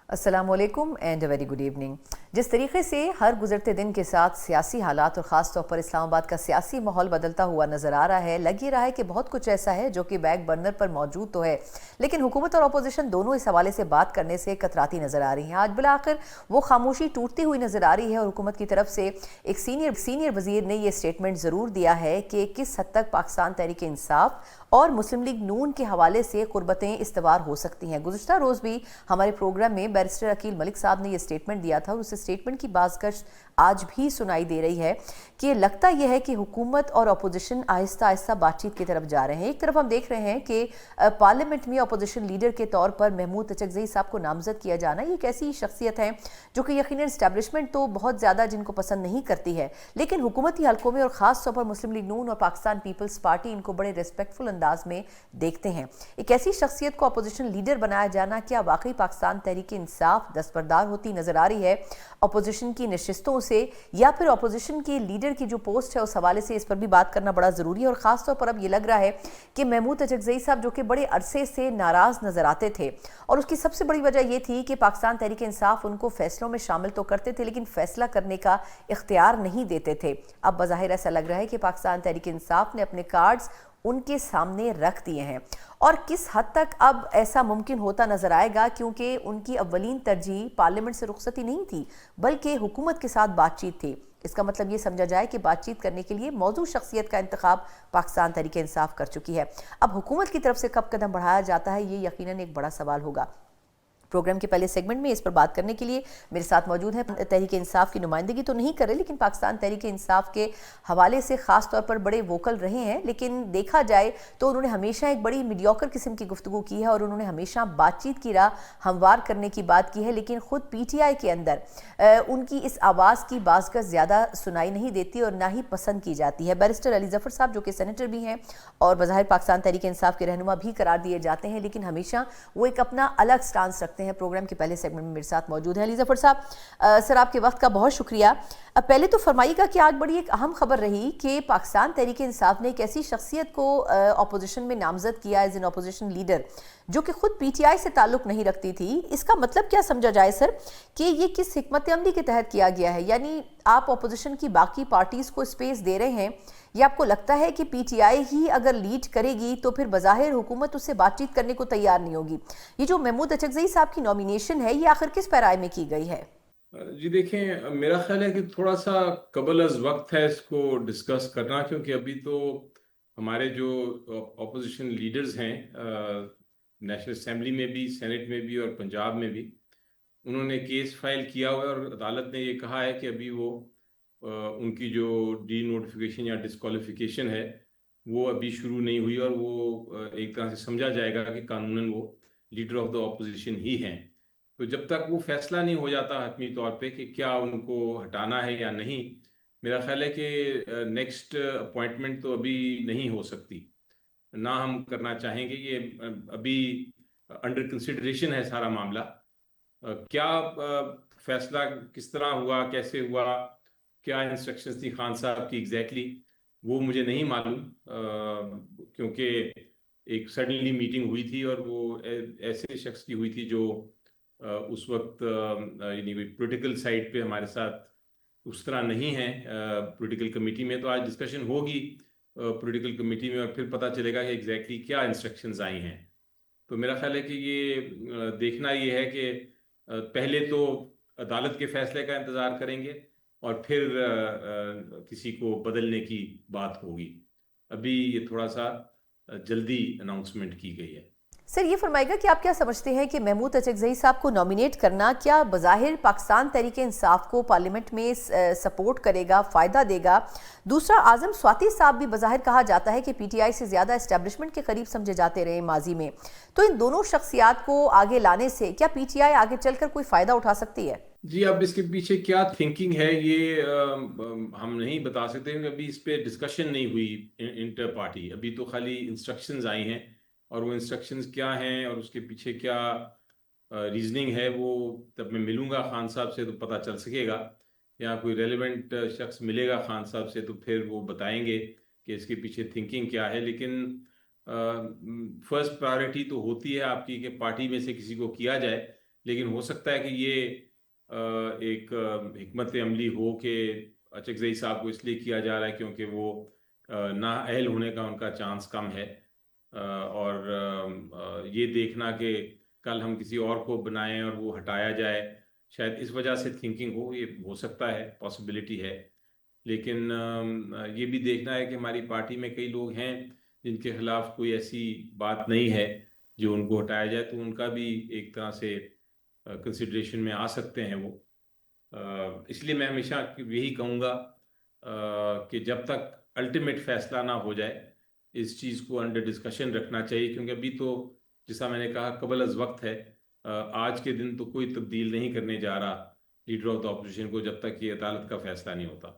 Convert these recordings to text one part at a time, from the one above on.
السلام علیکم and very good evening. جس طریقے سے ہر گزرتے دن کے ساتھ سیاسی حالات اور خاص طور پر اسلام آباد کا سیاسی ماحول بدلتا ہوا نظر آ رہا ہے، لگ یہ رہا ہے کہ بہت کچھ ایسا ہے جو کہ بیک برنر پر موجود تو ہے، لیکن حکومت اور اپوزیشن دونوں اس حوالے سے بات کرنے سے کتراتی نظر آ رہی ہیں۔ آج بالآخر وہ خاموشی ٹوٹتی ہوئی نظر آ رہی ہے اور حکومت کی طرف سے ایک سینئر وزیر نے یہ سٹیٹمنٹ ضرور دیا ہے کہ کس حد تک پاکستان تحریک انصاف اور مسلم لیگ نون کے حوالے سے قربتیں استوار ہو سکتی ہیں۔ گزشتہ روز بھی ہمارے پروگرام میں بیرسٹر عقیل ملک صاحب نے یہ سٹیٹمنٹ دیا تھا اور اس سٹیٹمنٹ کی بازگشت آج بھی سنائی دے رہی ہے کہ لگتا یہ ہے کہ حکومت اور اپوزیشن آہستہ آہستہ بات چیت کی طرف جا رہے ہیں۔ ایک طرف ہم دیکھ رہے ہیں کہ پارلیمنٹ میں اپوزیشن لیڈر کے طور پر محمود اچکزئی صاحب کو نامزد کیا جانا، یہ ایک ایسی شخصیت ہے جو کہ یقیناً اسٹیبلشمنٹ تو بہت زیادہ جن کو پسند نہیں کرتی ہے، لیکن حکومتی حلقوں میں اور خاص طور پر مسلم لیگ نون اور پاکستان پیپلز پارٹی ان کو بڑے ریسپیکٹفل انداز میں دیکھتے ہیں۔ ایک ایسی شخصیت کو اپوزیشن لیڈر بنایا جانا کیا واقعی پاکستان تحریک انصاف دستبردار ہوتی نظر آ رہی ہے اپوزیشن کی نشستوں سے، یا پھر اپوزیشن کے لیڈر کی جو پوسٹ ہے اس حوالے سے اس پر بھی بات کرنا بڑا ضروری ہے؟ اور خاص طور پر اب یہ لگ رہا ہے کہ محمود اچکزئی صاحب جو کہ بڑے عرصے سے ناراض نظر آتے تھے اور اس کی سب سے بڑی وجہ یہ تھی کہ پاکستان تحریک انصاف ان کو فیصلوں میں شامل تو کرتے تھے لیکن فیصلہ کرنے کا اختیار نہیں دیتے تھے، اب بظاہر ایسا لگ رہا ہے کہ پاکستان تحریک انصاف نے اپنے کارڈز ان کے سامنے رکھ دیے ہیں، اور کس حد تک اب ایسا ممکن ہوتا نظر آئے گا، کیونکہ ان کی اولین ترجیح پارلیمنٹ سے رخصتی نہیں تھی بلکہ حکومت کے ساتھ بات چیت تھی۔ اس کا مطلب یہ سمجھا جائے کہ بات چیت کرنے کے لیے موضوع شخصیت کا انتخاب پاکستان تحریک انصاف کر چکی ہے۔ اب حکومت کی طرف سے کب قدم بڑھایا جاتا ہے، یہ یقیناً ایک بڑا سوال ہوگا۔ پروگرام کے پہلے سیگمنٹ میں اس پر بات کرنے کے لیے میرے ساتھ موجود ہیں، تحریک انصاف کی نمائندگی تو نہیں کر رہے لیکن پاکستان تحریک انصاف کے حوالے سے خاص طور پر بڑے ووکل رہے ہیں، لیکن دیکھا جائے تو انہوں نے ہمیشہ ایک بڑی میڈیوکر قسم کی گفتگو کی ہے اور انہوں نے ہمیشہ بات چیت کی راہ ہموار کرنے کی بات کی ہے، لیکن خود پی ٹی آئی کے اندر ان کی اس آواز کی بازگشت زیادہ سنائی نہیں دیتی اور نہ ہی پسند کی جاتی ہے۔ بیرسٹر علی ظفر صاحب جو کہ سینیٹر بھی ہیں اور بظاہر پاکستان تحریک انصاف کے رہنما بھی قرار دیے جاتے ہیں، لیکن ہمیشہ وہ ایک اپنا الگ سٹانس رکھتے ہیں۔ پروگرام کے پہلے سیگمنٹ میں میرے ساتھ موجود ہیں علی ظفر صاحب۔ سر آپ کے وقت کا بہت شکریہ۔ پہلے تو فرمائیے گا کہ آج بڑی ایک اہم خبر رہی کہ پاکستان تحریک انصاف نے ایک ایسی شخصیت کو اپوزیشن میں نامزد کیا ایز این اپوزیشن لیڈر جو کہ خود پی ٹی آئی سے تعلق نہیں رکھتی تھی۔ اس کا مطلب کیا سمجھا جائے سر کہ یہ کس حکمت عملی کے تحت کیا گیا ہے؟ یعنی آپ اپوزیشن کی باقی پارٹیز کو اسپیس دے رہے ہیں یا آپ کو لگتا ہے کہ پی ٹی آئی ہی اگر لیڈ کرے گی تو پھر بظاہر حکومت اس سے بات چیت کرنے کو تیار نہیں ہوگی؟ یہ جو محمود اچکزئی صاحب کی نومینیشن ہے یہ آخر کس پیرائے میں کی گئی ہے؟ جی دیکھیں، میرا خیال ہے کہ تھوڑا سا قبل از وقت ہے اس کو ڈسکس کرنا، کیونکہ ابھی تو ہمارے جو اپوزیشن لیڈرز ہیں نیشنل اسمبلی میں بھی، سینٹ میں بھی اور پنجاب میں بھی، انہوں نے کیس فائل کیا ہوا ہے اور عدالت نے یہ کہا ہے کہ ابھی وہ ان کی جو ڈی نوٹیفیکیشن یا ڈسکوالیفیکیشن ہے وہ ابھی شروع نہیں ہوئی، اور وہ ایک طرح سے سمجھا جائے گا کہ قانوناً وہ لیڈر آف دا اپوزیشن ہی ہیں۔ تو جب تک وہ فیصلہ نہیں ہو جاتا حتمی طور پہ کہ کیا ان کو ہٹانا ہے یا نہیں، میرا خیال ہے کہ نیکسٹ اپوائنٹمنٹ تو ابھی نہیں ہو سکتی، نہ ہم کرنا چاہیں گے۔ یہ ابھی انڈر کنسیڈریشن ہے سارا معاملہ۔ کیا فیصلہ کس طرح ہوا، کیسے ہوا، کیا انسٹرکشنز تھی خان صاحب کی ایگزیکٹلی، وہ مجھے نہیں معلوم، کیونکہ ایک سڈنلی میٹنگ ہوئی تھی اور وہ ایسے شخص کی ہوئی تھی جو اس وقت یعنی پولیٹیکل سائڈ پہ ہمارے ساتھ اس طرح نہیں ہے پولیٹیکل کمیٹی میں۔ تو آج ڈسکشن ہوگی پولیٹیکل کمیٹی میں اور پھر پتہ چلے گا کہ ایگزیکٹلی کیا انسٹرکشنز آئی ہیں۔ تو میرا خیال ہے کہ یہ دیکھنا یہ ہے کہ پہلے تو عدالت کے فیصلے کا انتظار کریں گے اور پھر کسی کو بدلنے کی بات ہوگی۔ ابھی یہ تھوڑا سا جلدی اناؤنسمنٹ کی گئی ہے۔ سر یہ فرمائے گا کہ آپ کیا سمجھتے ہیں کہ محمود اچکزئی صاحب کو نومینیٹ کرنا کیا بظاہر پاکستان تحریک انصاف کو پارلیمنٹ میں سپورٹ کرے گا، فائدہ دے گا؟ دوسرا، اعظم سواتی صاحب بھی بظاہر کہا جاتا ہے کہ پی ٹی آئی سے زیادہ اسٹیبلشمنٹ کے قریب سمجھے جاتے رہے ماضی میں، تو ان دونوں شخصیات کو آگے لانے سے کیا پی ٹی آئی آگے چل کر کوئی فائدہ اٹھا سکتی ہے؟ جی، اب اس کے پیچھے کیا تھنکنگ ہے یہ ہم نہیں بتا سکتے، کیونکہ ابھی اس پہ ڈسکشن نہیں ہوئی انٹر پارٹی، ابھی تو خالی انسٹرکشنز آئی ہیں، اور وہ انسٹرکشنز کیا ہیں اور اس کے پیچھے کیا ریزننگ ہے وہ جب میں ملوں گا خان صاحب سے تو پتہ چل سکے گا، یا کوئی ریلیونٹ شخص ملے گا خان صاحب سے تو پھر وہ بتائیں گے کہ اس کے پیچھے تھنکنگ کیا ہے۔ لیکن فرسٹ پرائیورٹی تو ہوتی ہے آپ کی کہ پارٹی میں سے کسی کو کیا جائے، لیکن ہو سکتا ہے کہ یہ ایک حکمت عملی ہو کہ اچکزئی صاحب کو اس لیے کیا جا رہا ہے کیونکہ وہ نااہل ہونے کا ان کا چانس کم ہے، اور یہ دیکھنا کہ کل ہم کسی اور کو بنائیں اور وہ ہٹایا جائے، شاید اس وجہ سے تھنکنگ ہو، یہ ہو سکتا ہے، پاسبلٹی ہے۔ لیکن یہ بھی دیکھنا ہے کہ ہماری پارٹی میں کئی لوگ ہیں جن کے خلاف کوئی ایسی بات نہیں ہے جو ان کو ہٹایا جائے، تو ان کا بھی ایک طرح سے کنسیڈریشن میں آ سکتے ہیں وہ۔ اس لیے میں ہمیشہ یہی کہوں گا کہ جب تک الٹیمیٹ فیصلہ نہ ہو جائے اس چیز کو انڈر ڈسکشن رکھنا چاہیے، کیونکہ ابھی تو جیسا میں نے کہا قبل از وقت ہے۔ آج کے دن تو کوئی تبدیل نہیں کرنے جا رہا لیڈر آف دا اپوزیشن کو جب تک یہ عدالت کا فیصلہ نہیں ہوتا۔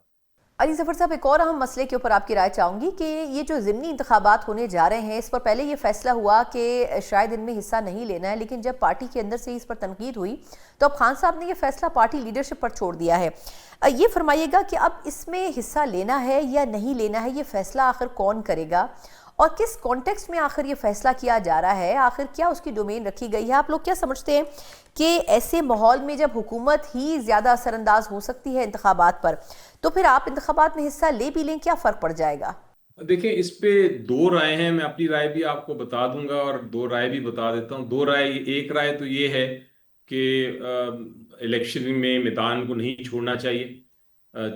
علی ظفر صاحب، ایک اور اہم مسئلے کے اوپر آپ کی رائے چاہوں گی کہ یہ جو ضمنی انتخابات ہونے جا رہے ہیں، اس پر پہلے یہ فیصلہ ہوا کہ شاید ان میں حصہ نہیں لینا ہے، لیکن جب پارٹی کے اندر سے اس پر تنقید ہوئی تو اب خان صاحب نے یہ فیصلہ پارٹی لیڈرشپ پر چھوڑ دیا ہے۔ یہ فرمائیے گا کہ اب اس میں حصہ لینا ہے یا نہیں لینا ہے، یہ فیصلہ آخر کون کرے گا اور کس کانٹیکسٹ میں آخر یہ فیصلہ کیا جا رہا ہے، آخر کیا اس کی ڈومین رکھی گئی ہے؟ آپ لوگ کیا سمجھتے ہیں کہ ایسے ماحول میں جب حکومت ہی زیادہ اثر انداز ہو سکتی ہے انتخابات پر، تو پھر آپ انتخابات میں حصہ لے بھی لیں، کیا فرق پڑ جائے گا؟ دیکھیں، اس پہ دو رائے ہیں، میں اپنی رائے بھی آپ کو بتا دوں گا اور دو رائے بھی بتا دیتا ہوں۔ دو رائے، ایک رائے تو یہ ہے کہ الیکشن میں میدان کو نہیں چھوڑنا چاہیے،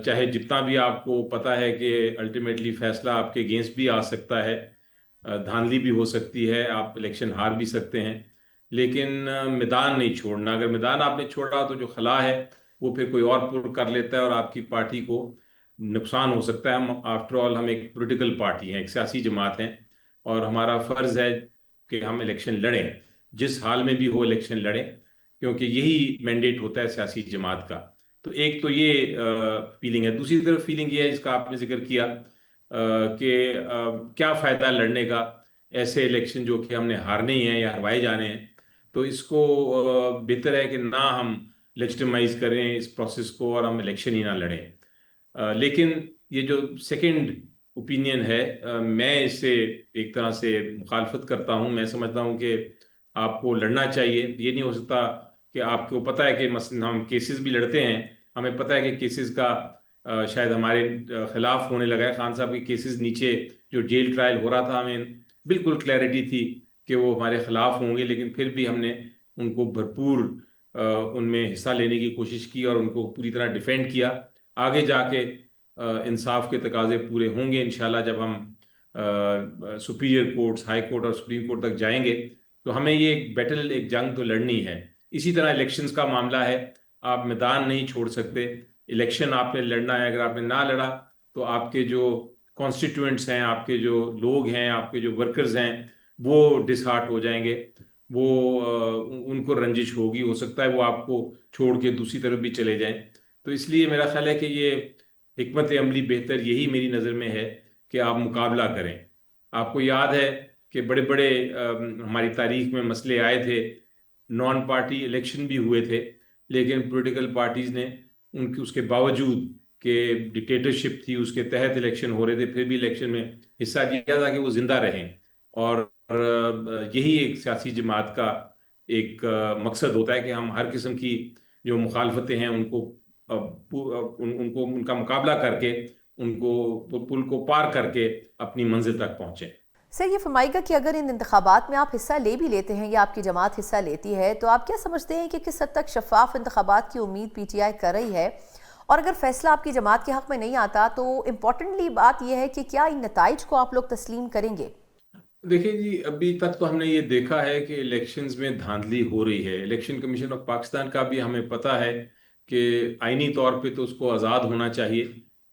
چاہے جتنا بھی آپ کو پتا ہے کہ الٹیمیٹلی فیصلہ آپ کے اگینسٹ بھی آ سکتا ہے، دھاندلی بھی ہو سکتی ہے، آپ الیکشن ہار بھی سکتے ہیں، لیکن میدان نہیں چھوڑنا۔ اگر میدان آپ نے چھوڑا تو جو خلا ہے وہ پھر کوئی اور پر کر لیتا ہے اور آپ کی پارٹی کو نقصان ہو سکتا ہے۔ ہم آفٹر آل ہم ایک پولیٹیکل پارٹی ہیں، ایک سیاسی جماعت ہیں، اور ہمارا فرض ہے کہ ہم الیکشن لڑیں، جس حال میں بھی ہو الیکشن لڑیں، کیونکہ یہی مینڈیٹ ہوتا ہے سیاسی جماعت کا۔ تو ایک تو یہ فیلنگ ہے۔ دوسری طرف فیلنگ یہ ہے جس کا آپ نے ذکر کیا کہ کیا فائدہ لڑنے کا، ایسے الیکشن جو کہ ہم نے ہارنے ہی ہیں یا ہروائے جانے ہیں، تو اس کو بہتر ہے کہ نہ ہم لیجٹمائز کریں اس پروسیس کو اور ہم الیکشن ہی نہ لڑیں۔ لیکن یہ جو سیکنڈ اوپینین ہے، میں اس سے ایک طرح سے مخالفت کرتا ہوں۔ میں سمجھتا ہوں کہ آپ کو لڑنا چاہیے۔ یہ نہیں ہو سکتا کہ آپ کو پتہ ہے کہ مثلا ہم کیسز بھی لڑتے ہیں، ہمیں پتہ ہے کہ کیسز کا شاید ہمارے خلاف ہونے لگا ہے۔ خان صاحب کے کیسز نیچے جو جیل ٹرائل ہو رہا تھا، ہمیں بالکل کلیئرٹی تھی کہ وہ ہمارے خلاف ہوں گے، لیکن پھر بھی ہم نے ان کو بھرپور ان میں حصہ لینے کی کوشش کی اور ان کو پوری طرح ڈیفینڈ کیا۔ آگے جا کے انصاف کے تقاضے پورے ہوں گے انشاءاللہ، جب ہم سپیریئر کورٹس، ہائی کورٹ اور سپریم کورٹ تک جائیں گے، تو ہمیں یہ ایک بیٹل، ایک جنگ تو لڑنی ہے۔ اسی طرح الیکشنز کا معاملہ ہے، آپ میدان نہیں چھوڑ سکتے، الیکشن آپ نے لڑنا ہے۔ اگر آپ نے نہ لڑا تو آپ کے جو کانسٹیٹوئنٹس ہیں، آپ کے جو لوگ ہیں، آپ کے جو ورکرز ہیں، وہ ڈس ہارٹ ہو جائیں گے، وہ ان کو رنجش ہوگی، ہو سکتا ہے وہ آپ کو چھوڑ کے دوسری طرف بھی چلے جائیں۔ تو اس لیے میرا خیال ہے کہ یہ حکمت عملی بہتر یہی میری نظر میں ہے کہ آپ مقابلہ کریں۔ آپ کو یاد ہے کہ بڑے بڑے ہماری تاریخ میں مسئلے آئے تھے، نان پارٹی الیکشن بھی ہوئے تھے، لیکن پولیٹیکل پارٹیز نے اس کے باوجود کہ ڈکٹیٹرشپ تھی، اس کے تحت الیکشن ہو رہے تھے، پھر بھی الیکشن میں حصہ دیا تھا کہ وہ زندہ رہیں۔ اور یہی ایک سیاسی جماعت کا ایک مقصد ہوتا ہے کہ ہم ہر قسم کی جو مخالفتیں ہیں ان کو ان کا مقابلہ کر کے، ان کو پل کو پار کر کے اپنی منزل تک پہنچیں۔ سر، یہ فرمائے گا کہ اگر ان انتخابات میں آپ حصہ لے بھی لیتے ہیں یا آپ کی جماعت حصہ لیتی ہے، تو آپ کیا سمجھتے ہیں کہ کس حد تک شفاف انتخابات کی امید پی ٹی آئی کر رہی ہے؟ اور اگر فیصلہ آپ کی جماعت کے حق میں نہیں آتا تو امپورٹنٹلی بات یہ ہے کہ کیا ان نتائج کو آپ لوگ تسلیم کریں گے؟ دیکھیں جی، ابھی تک تو ہم نے یہ دیکھا ہے کہ الیکشنز میں دھاندلی ہو رہی ہے۔ الیکشن کمیشن آف پاکستان کا بھی ہمیں پتہ ہے کہ آئینی طور پہ تو اس کو آزاد ہونا چاہیے،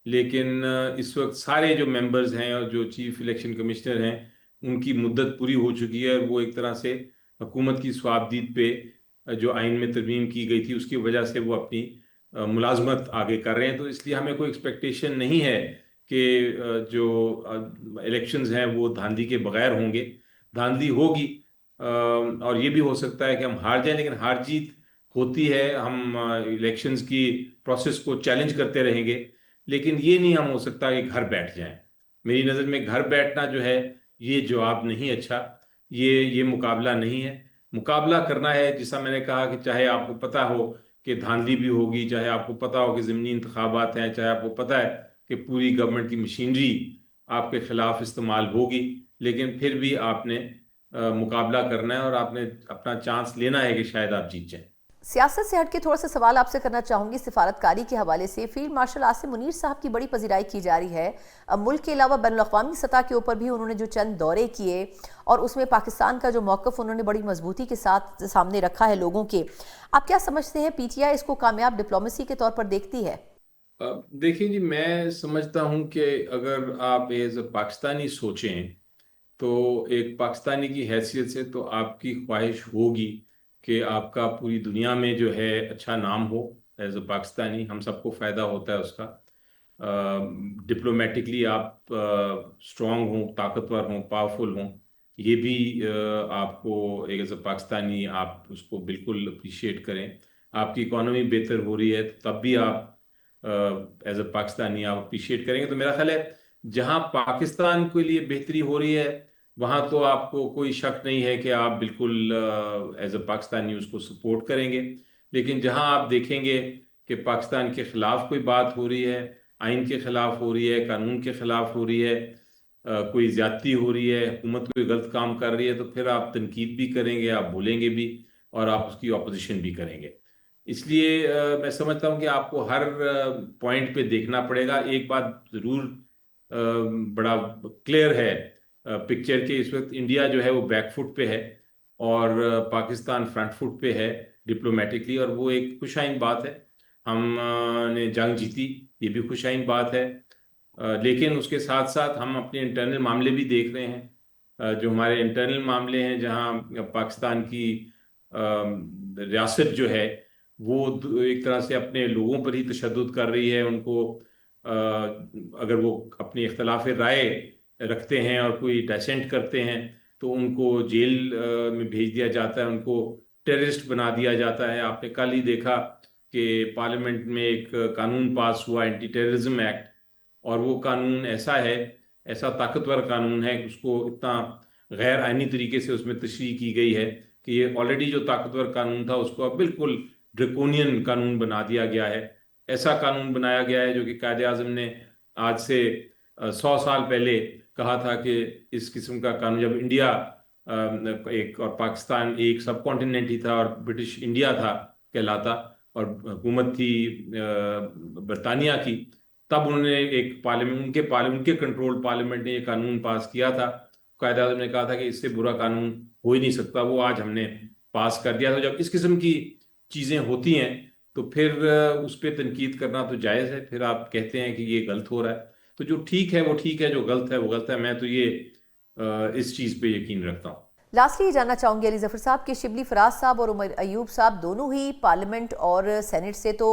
لیکن اس وقت سارے جو ممبرز ہیں اور جو چیف الیکشن کمشنر ہیں، ان کی مدت پوری ہو چکی ہے، اور وہ ایک طرح سے حکومت کی صوابدید پہ جو آئین میں ترمیم کی گئی تھی اس کی وجہ سے وہ اپنی ملازمت آگے کر رہے ہیں۔ تو اس لیے ہمیں کوئی ایکسپیکٹیشن نہیں ہے کہ جو الیکشنز ہیں وہ دھاندلی کے بغیر ہوں گے۔ دھاندلی ہوگی، اور یہ بھی ہو سکتا ہے کہ ہم ہار جائیں، لیکن ہار جیت ہوتی ہے، ہم الیکشنز کی پروسیس کو چیلنج کرتے رہیں گے، لیکن یہ نہیں ہم ہو سکتا کہ گھر بیٹھ جائیں۔ میری نظر میں گھر بیٹھنا جو ہے یہ جواب نہیں، اچھا یہ مقابلہ نہیں ہے۔ مقابلہ کرنا ہے، جیسا میں نے کہا کہ چاہے آپ کو پتہ ہو کہ دھاندلی بھی ہوگی، چاہے آپ کو پتہ ہو کہ ضمنی انتخابات ہیں، چاہے آپ کو پتہ ہے کہ پوری گورنمنٹ کی مشینری آپ کے خلاف استعمال ہوگی، لیکن پھر بھی آپ نے مقابلہ کرنا ہے اور آپ نے اپنا چانس لینا ہے کہ شاید آپ جیت جائیں۔ سیاست سے ہٹ کے تھوڑا سا سوال آپ سے کرنا چاہوں گی سفارتکاری کے حوالے سے۔ فیلڈ مارشل عاصم منیر صاحب کی بڑی پذیرائی کی جا رہی ہے، اب ملک کے علاوہ بین الاقوامی سطح کے اوپر بھی انہوں نے جو چند دورے کیے اور اس میں پاکستان کا جو موقف انہوں نے بڑی مضبوطی کے ساتھ سامنے رکھا ہے لوگوں کے، آپ کیا سمجھتے ہیں پی ٹی آئی اس کو کامیاب ڈپلومیسی کے طور پر دیکھتی ہے؟ دیکھیں جی، میں سمجھتا ہوں کہ اگر آپ ایز اے پاکستانی سوچیں تو ایک پاکستانی کی حیثیت سے تو آپ کی خواہش ہوگی کہ آپ کا پوری دنیا میں جو ہے اچھا نام ہو۔ ایز اے پاکستانی ہم سب کو فائدہ ہوتا ہے اس کا، ڈپلومیٹکلی آپ اسٹرانگ ہوں، طاقتور ہوں، پاورفل ہوں، یہ بھی آپ کو ایز اے پاکستانی آپ اس کو بالکل اپریشیٹ کریں۔ آپ کی اکانومی بہتر ہو رہی ہے تب بھی آپ ایز اے پاکستانی آپ اپریشیٹ کریں گے۔ تو میرا خیال ہے جہاں پاکستان کے لیے بہتری ہو رہی ہے وہاں تو آپ کو کوئی شک نہیں ہے کہ آپ بالکل ایز اے پاکستانی اس کو سپورٹ کریں گے، لیکن جہاں آپ دیکھیں گے کہ پاکستان کے خلاف کوئی بات ہو رہی ہے، آئین کے خلاف ہو رہی ہے، قانون کے خلاف ہو رہی ہے، کوئی زیادتی ہو رہی ہے، حکومت کوئی غلط کام کر رہی ہے، تو پھر آپ تنقید بھی کریں گے، آپ بولیں گے بھی اور آپ اس کی اپوزیشن بھی کریں گے۔ اس لیے میں سمجھتا ہوں کہ آپ کو ہر پوائنٹ پہ دیکھنا پڑے گا۔ ایک بات ضرور بڑا کلیئر ہے پکچر کہ اس وقت انڈیا جو ہے وہ بیک فٹ پہ ہے اور پاکستان فرنٹ فٹ پہ ہے ڈپلومیٹکلی، اور وہ ایک خوش آئند بات ہے۔ ہم نے جنگ جیتی، یہ بھی خوش آئند بات ہے، لیکن اس کے ساتھ ساتھ ہم اپنے انٹرنل معاملے بھی دیکھ رہے ہیں۔ جو ہمارے انٹرنل معاملے ہیں، جہاں پاکستان کی ریاست جو ہے وہ ایک طرح سے اپنے لوگوں پر ہی تشدد کر رہی ہے، ان کو اگر وہ اپنی اختلاف رائے رکھتے ہیں اور کوئی ڈیسنٹ کرتے ہیں تو ان کو جیل میں بھیج دیا جاتا ہے، ان کو ٹیررسٹ بنا دیا جاتا ہے۔ آپ نے کل ہی دیکھا کہ پارلیمنٹ میں ایک قانون پاس ہوا، اینٹی ٹیررزم ایکٹ، اور وہ قانون ایسا ہے، ایسا طاقتور قانون ہے، اس کو اتنا غیر آئینی طریقے سے اس میں تشریح کی گئی ہے کہ یہ آلریڈی جو طاقتور قانون تھا اس کو اب بالکل ڈریکونین قانون بنا دیا گیا ہے۔ ایسا قانون بنایا گیا ہے جو کہ قائد اعظم نے آج سے 100 سال پہلے کہا تھا کہ اس قسم کا قانون، جب انڈیا ایک اور پاکستان ایک سب کانٹیننٹ ہی تھا اور برٹش انڈیا تھا کہلاتا اور حکومت تھی برطانیہ کی، تب انہوں نے ایک پارلیمنٹ ان کے کنٹرول پارلیمنٹ نے یہ قانون پاس کیا تھا۔ قائد اعظم نے کہا تھا کہ اس سے برا قانون ہو ہی نہیں سکتا، وہ آج ہم نے پاس کر دیا۔ تو جب اس قسم کی چیزیں ہوتی ہیں تو پھر اس پہ تنقید کرنا تو جائز ہے، پھر آپ کہتے ہیں کہ یہ غلط ہو رہا ہے، تو جو ٹھیک ہے وہ ٹھیک ہے، جو غلط ہے وہ غلط ہے۔ میں تو یہ اس چیز پہ یقین رکھتا ہوں۔ لاسٹلی یہ جاننا چاہوں گی علی ظفر صاحب کہ شبلی فراز صاحب اور عمر ایوب صاحب دونوں ہی پارلیمنٹ اور سینٹ سے تو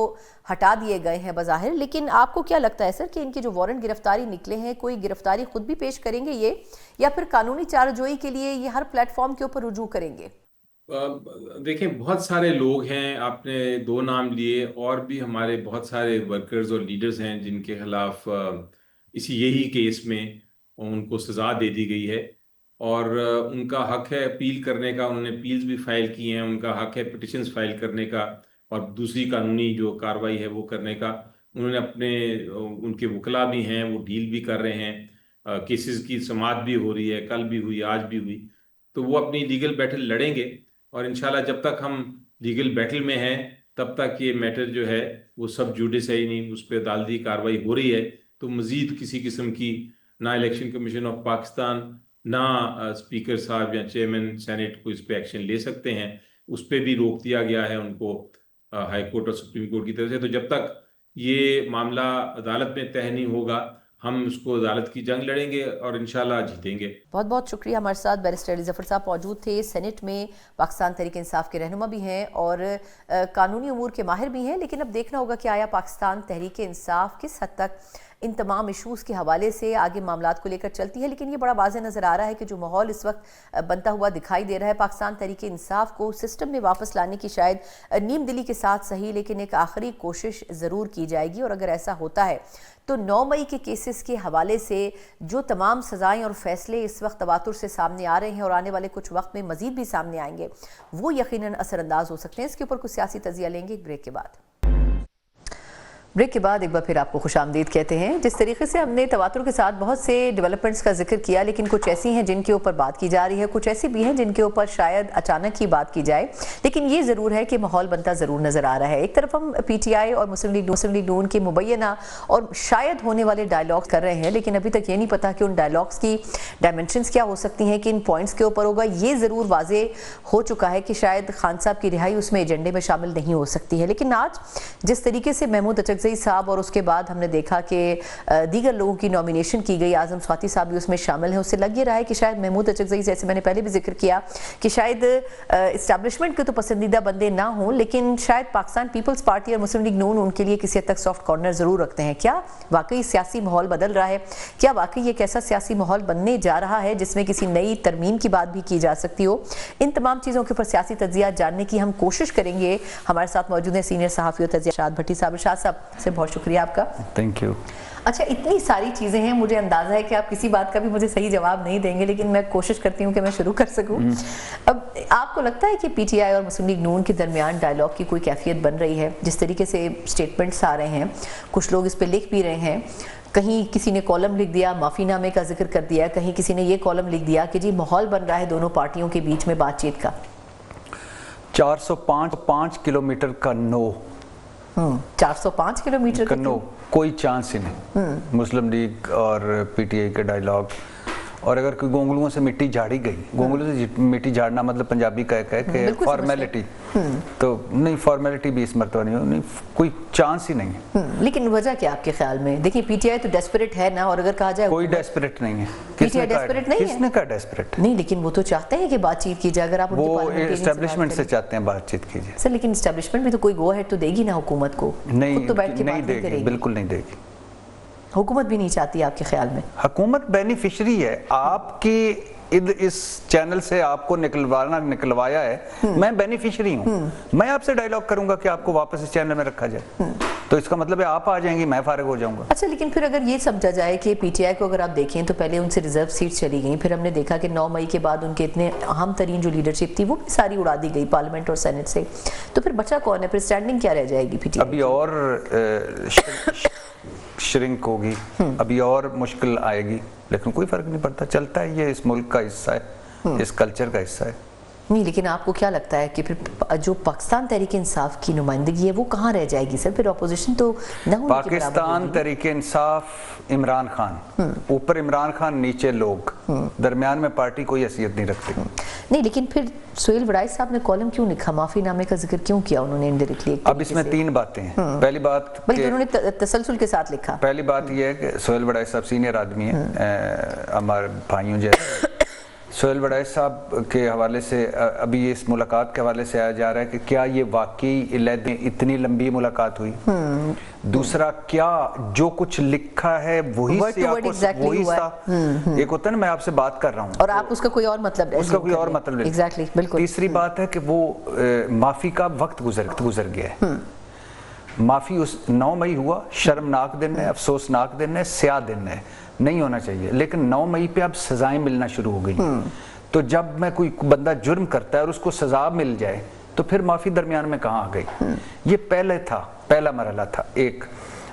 ہٹا دیے گئے ہیں بظاہر، لیکن آپ کو کیا لگتا ہے سر کہ ان کے جو وارنٹ گرفتاری نکلے ہیں، کوئی گرفتاری خود بھی پیش کریں گے یہ، یا پھر قانونی چارجوئی کے لیے یہ ہر پلیٹ فارم کے اوپر رجوع کریں گے؟ دیکھیں بہت سارے لوگ ہیں، آپ نے 2 نام لیے، اور بھی ہمارے بہت سارے ورکرز اور لیڈرز ہیں جن کے خلاف یہی کیس میں ان کو سزا دے دی گئی ہے، اور ان کا حق ہے اپیل کرنے کا، انہوں نے اپیلز بھی فائل کی ہیں، ان کا حق ہے پٹیشنز فائل کرنے کا اور دوسری قانونی جو کارروائی ہے وہ کرنے کا۔ انہوں نے ان کے وکلاء بھی ہیں، وہ ڈیل بھی کر رہے ہیں، کیسز کی سماعت بھی ہو رہی ہے، کل بھی ہوئی، آج بھی ہوئی، تو وہ اپنی لیگل بیٹل لڑیں گے، اور انشاءاللہ جب تک ہم لیگل بیٹل میں ہیں تب تک یہ میٹر جو ہے وہ سب جوڈس ہے ہی نہیں، اس پہ عدالتی کارروائی ہو رہی ہے، تو مزید کسی قسم کی نہ الیکشن کمیشن آف پاکستان نہ اسپیکر صاحب یا چیئرمین سینٹ کو اس پہ ایکشن لے سکتے ہیں۔ اس پہ بھی روک دیا گیا ہے ان کو ہائی کورٹ اور سپریم کورٹ کی طرف سے۔ تو جب تک یہ معاملہ عدالت میں طے نہیں ہوگا ہم اس کو عدالت کی جنگ لڑیں گے اور انشاءاللہ جیتیں گے۔ بہت بہت شکریہ۔ ہمارے ساتھ بیرسٹر علی ظفر صاحب موجود تھے، سینٹ میں پاکستان تحریک انصاف کے رہنما بھی ہیں اور قانونی امور کے ماہر بھی ہیں، لیکن اب دیکھنا ہوگا کہ آیا پاکستان تحریک انصاف کس حد تک ان تمام ایشوز کے حوالے سے آگے معاملات کو لے کر چلتی ہے. لیکن یہ بڑا واضح نظر آ رہا ہے کہ جو ماحول اس وقت بنتا ہوا دکھائی دے رہا ہے پاکستان تحریک انصاف کو سسٹم میں واپس لانے کی شاید نیم دلی کے ساتھ صحیح لیکن ایک آخری کوشش ضرور کی جائے گی. اور اگر ایسا ہوتا ہے تو 9 مئی کے کیسز کے حوالے سے جو تمام سزائیں اور فیصلے اس وقت تواتر سے سامنے آ رہے ہیں اور آنے والے کچھ وقت میں مزید بھی سامنے آئیں گے وہ یقیناً اثر انداز ہو سکتے ہیں. اس کے اوپر کچھ سیاسی تجزیہ لیں گے ایک بریک کے بعد. بریک کے بعد ایک بار پھر آپ کو خوش آمدید کہتے ہیں. جس طریقے سے ہم نے تواتر کے ساتھ بہت سے ڈیولپمنٹس کا ذکر کیا لیکن کچھ ایسی ہیں جن کے اوپر بات کی جا رہی ہے, کچھ ایسی بھی ہیں جن کے اوپر شاید اچانک ہی بات کی جائے, لیکن یہ ضرور ہے کہ ماحول بنتا ضرور نظر آ رہا ہے. ایک طرف ہم پی ٹی آئی اور مسلم لیگ نون کے مبینہ اور شاید ہونے والے ڈائیلاگز کر رہے ہیں, لیکن ابھی تک یہ نہیں پتا کہ ان ڈائیلاگز کی ڈائمنشنز کیا ہو سکتی ہیں, کہ ان پوائنٹس کے اوپر ہوگا. یہ ضرور واضح ہو چکا ہے کہ شاید خان صاحب کی رہائی اس میں ایجنڈے میں شامل نہیں ہو سکتی ہے. لیکن آج جس طریقے سے محمود اچکزئی صاحب اور اس کے بعد ہم نے دیکھا کہ دیگر لوگوں کی نومینیشن کی گئی, اعظم سواتی صاحب بھی اس میں شامل ہیں, اس سے لگ یہ رہا ہے کہ شاید محمود اچکزئی, جیسے میں نے پہلے بھی ذکر کیا کہ شاید اسٹیبلشمنٹ کے تو پسندیدہ بندے نہ ہوں لیکن شاید پاکستان پیپلز پارٹی اور مسلم لیگ نون ان کے لیے کسی حد تک سافٹ کارنر ضرور رکھتے ہیں. کیا واقعی سیاسی ماحول بدل رہا ہے؟ کیا واقعی ایک ایسا سیاسی ماحول بننے جا رہا ہے جس میں کسی نئی ترمیم کی بات بھی کی جا سکتی ہو؟ ان تمام چیزوں کے اوپر سیاسی تجزیات جاننے کی ہم کوشش کریں گے. ہمارے ساتھ موجود ہیں سینئر صحافی اور تجزیہ ارشاد بھٹی صاحب. ارشاد صاحب سے بہت شکریہ آپ کا. Thank you. اچھا, اتنی ساری چیزیں ہیں, مجھے اندازہ ہے کہ آپ کسی بات کا بھی مجھے صحیح جواب نہیں دیں گے لیکن میں کوشش کرتی ہوں کہ میں شروع کر سکوں. اب آپ کو لگتا ہے کہ پی ٹی آئی اور مسلم لیگ نون کے درمیان ڈائیلاگ کی کوئی کیفیت بن رہی ہے؟ جس طریقے سے اسٹیٹمنٹس آ رہے ہیں, کچھ لوگ اس پہ لکھ بھی رہے ہیں, کہیں کسی نے کالم لکھ دیا, معافی نامے کا ذکر کر دیا, کہیں کسی نے یہ کالم لکھ دیا کہ جی ماحول بن رہا ہے دونوں پارٹیوں کے بیچ میں بات چیت کا. 405 کلومیٹر کا نو. 405 کلومیٹر کا نو, کوئی چانس ہی نہیں. مسلم لیگ اور پی ٹی آئی کے ڈائیلاگ, اور اگر کوئی گونگلوں سے مٹی جھاڑی گئی, گونگلوں سے مٹی جھاڑنا مطلب پنجابی کا ایک ہے کہ فارمیلٹی, تو نہیں, فارمیلٹی بھی اس مرتبہ نہیں, کوئی چانس ہی نہیں ہے. لیکن وجہ کیا آپ کے خیال میں؟ دیکھیں پی ٹی آئی تو ڈیسپریٹ ہے نا, اور اگر کہا جائے کوئی ڈیسپریٹ نہیں ہے. پی ٹی آئی ڈیسپریٹ نہیں ہے. کس نے کہا ڈیسپریٹ نہیں؟ لیکن وہ تو چاہتے ہیں کہ بات چیت کی جائے. اگر آپ وہ اسٹیبلشمنٹ سے چاہتے ہیں بات چیت کی جائے سر, لیکن اسٹیبلشمنٹ بھی تو کوئی گو ہیڈ تو دے گی نا حکومت کو. نہیں دے گی, بالکل نہیں دے گی. حکومت بھی نہیں چاہتی آپ کے خیال میں؟ حکومت بینیفیشری ہے. آپ کی اس چینل سے آپ کو نکلوایا ہے, میں بینیفیشری ہوں. میں آپ سے ڈائیلاگ کروں گا کہ آپ کو واپس اس چینل میں رکھا جائے, تو اس کا مطلب ہے آپ آ جائیں گی, میں فارغ ہو جاؤں گا. اچھا, لیکن پھر اگر یہ سمجھا جائے کہ پی ٹی آئی کو اگر آپ دیکھیں تو پہلے ان سے ریزرو سیٹس چلی گئیں, پھر ہم نے دیکھا کہ 9 مئی کے بعد ان کے اتنے اہم ترین جو لیڈرشپ تھی وہ بھی ساری اڑا دی گئی پارلیمنٹ اور سینٹ سے, تو پھر بچا کون ہے؟ پھر اسٹینڈنگ کیا رہ جائے گی پی ٹی آئی؟ ابھی اور شرنک ہوگی, ابھی اور مشکل آئے گی, لیکن کوئی فرق نہیں پڑتا, چلتا ہے, یہ اس ملک کا حصہ ہے, اس کلچر کا حصہ ہے. نہیں, لیکن آپ کو کیا لگتا ہے کہ پھر جو پاکستان تحریک انصاف کی نمائندگی ہے وہ کہاں رہ جائے گی سر؟ پھر اپوزیشن تو نہ ہونے کے برابر. پاکستان تحریک انصاف عمران خان, اوپر عمران خان, نیچے لوگ, درمیان میں پارٹی کوئی حیثیت نہیں رکھتی. نہیں, لیکن پھر سہیل وڑائی صاحب نے کالم کیوں لکھا, معافی نامے کا ذکر کیوں کیا انہوں نے انڈائریکٹلی؟ اب اس میں 3 باتیں ہیں. پہلی بات, بلکہ انہوں نے تسلسل کے ساتھ لکھا. پہلی بات یہ ہے کہ سہیل وڑائی صاحب سینئر آدمی ہیں, ہمارے بھائیوں جیسے. سہیل وڑائی صاحب کے حوالے سے ابھی اس ملاقات کے حوالے سے آیا جا رہا ہے کہ کیا یہ واقعی علیحدہ میں اتنی لمبی ملاقات ہوئی؟ دوسرا, کیا جو کچھ لکھا ہے وہی سا, ایک ہوتا ہے نا میں آپ سے بات کر رہا ہوں اور آپ اس کا کوئی اور مطلب, اس کا کوئی اور مطلب نہیں. تیسری بات ہے کہ وہ معافی کا وقت گزر گیا ہے. معافی اس 9 مئی ہوا, شرمناک دن ہے, افسوسناک دن ہے, سیاہ دن ہے, نہیں ہونا چاہیے, لیکن 9 مئی پہ اب سزائیں ملنا شروع ہو گئی. تو جب میں کوئی بندہ جرم کرتا ہے اور اس کو سزا مل جائے تو پھر معافی درمیان میں کہاں آ گئی؟ یہ پہلا مرحلہ تھا. ایک